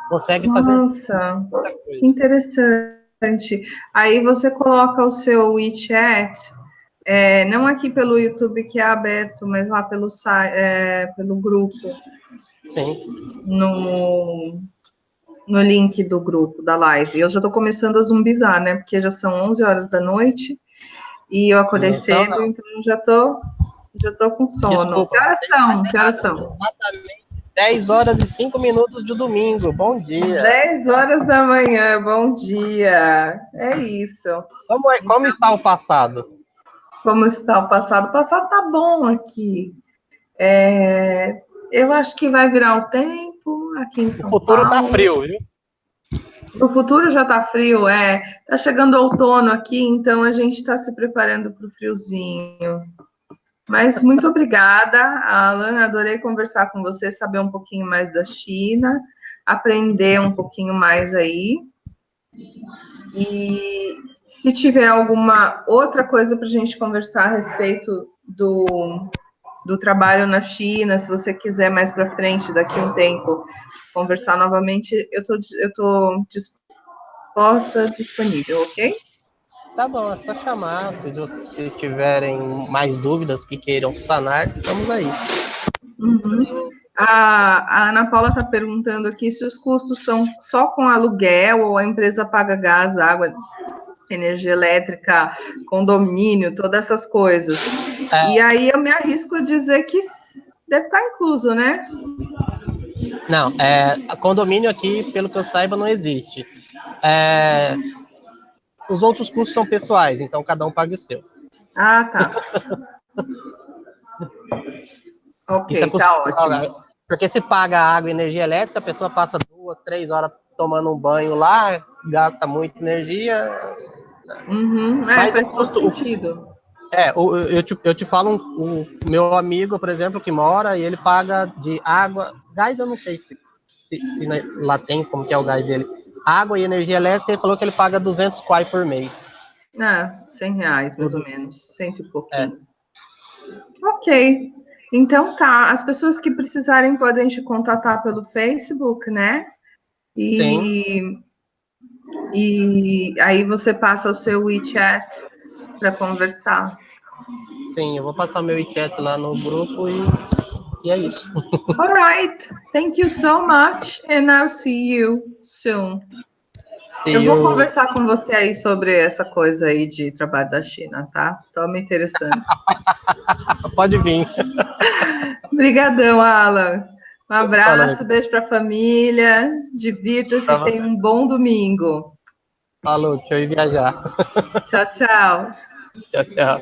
S2: consegue fazer.
S1: Nossa, que interessante. Aí você coloca o seu WeChat, não aqui pelo YouTube que é aberto, mas lá pelo grupo.
S2: Sim.
S1: No link do grupo, da live. Eu já estou começando a zumbizar, né? Porque já são 11 horas da noite e eu acordei cedo, então já tô com sono.
S2: Desculpa,
S1: Que horas são?
S2: Exatamente 10 horas e 5 minutos de domingo. Bom dia.
S1: 10 horas da manhã, bom dia. É isso.
S2: Como está o passado?
S1: Como está o passado? O passado tá bom aqui. Eu acho que vai virar o tempo aqui em
S2: O
S1: São
S2: futuro tá
S1: Paulo.
S2: frio, viu?
S1: O futuro já tá frio, Tá chegando outono aqui, então a gente está se preparando para o friozinho. Mas muito obrigada, Alan. Adorei conversar com você, saber um pouquinho mais da China, aprender um pouquinho mais aí. E se tiver alguma outra coisa para a gente conversar a respeito do trabalho na China, se você quiser mais para frente, daqui a um tempo, conversar novamente, eu tô disposta, disponível, ok?
S2: Tá bom, é só chamar. Se tiverem mais dúvidas que queiram sanar, estamos aí.
S1: Uhum. A Ana Paula está perguntando aqui se os custos são só com aluguel ou a empresa paga gás, água, energia elétrica, condomínio, todas essas coisas. E aí eu me arrisco a dizer que deve estar incluso, né?
S2: Não, condomínio aqui, pelo que eu saiba, não existe. Os outros custos são pessoais, então cada um paga o seu.
S1: Ah, tá.
S2: Isso é
S1: Ok, tá
S2: custo,
S1: ótimo.
S2: porque se paga água e energia elétrica, a pessoa passa 2, 3 horas tomando um banho lá, gasta muita energia.
S1: Uhum.
S2: Mas o
S1: Faz todo
S2: custo.
S1: sentido.
S2: Eu te falo, o meu amigo, por exemplo, que mora, e ele paga de água, gás eu não sei se lá tem como que é o gás dele. Água e energia elétrica, ele falou que ele paga 200 kwai por mês.
S1: R$ 100, mais ou
S2: Tudo.
S1: menos, cento e pouquinho. Ok. Então tá, as pessoas que precisarem podem te contatar pelo Facebook, né?
S2: Sim,
S1: E aí você passa o seu WeChat para conversar.
S2: sim, eu vou passar meu WeChat lá no grupo e é isso.
S1: All right. Thank you so much and I'll see you soon. Eu
S2: Se
S1: vou
S2: o...
S1: conversar com você aí sobre essa coisa aí de trabalho da China, tá? Tô me interessando.
S2: Pode vir.
S1: Obrigadão, Alan. Um
S2: Falou,
S1: abraço, beijo para a família. Divirta-se, tenha um bom domingo.
S2: falou, deixa eu ir viajar.
S1: Tchau, tchau.
S2: Tchau, tchau.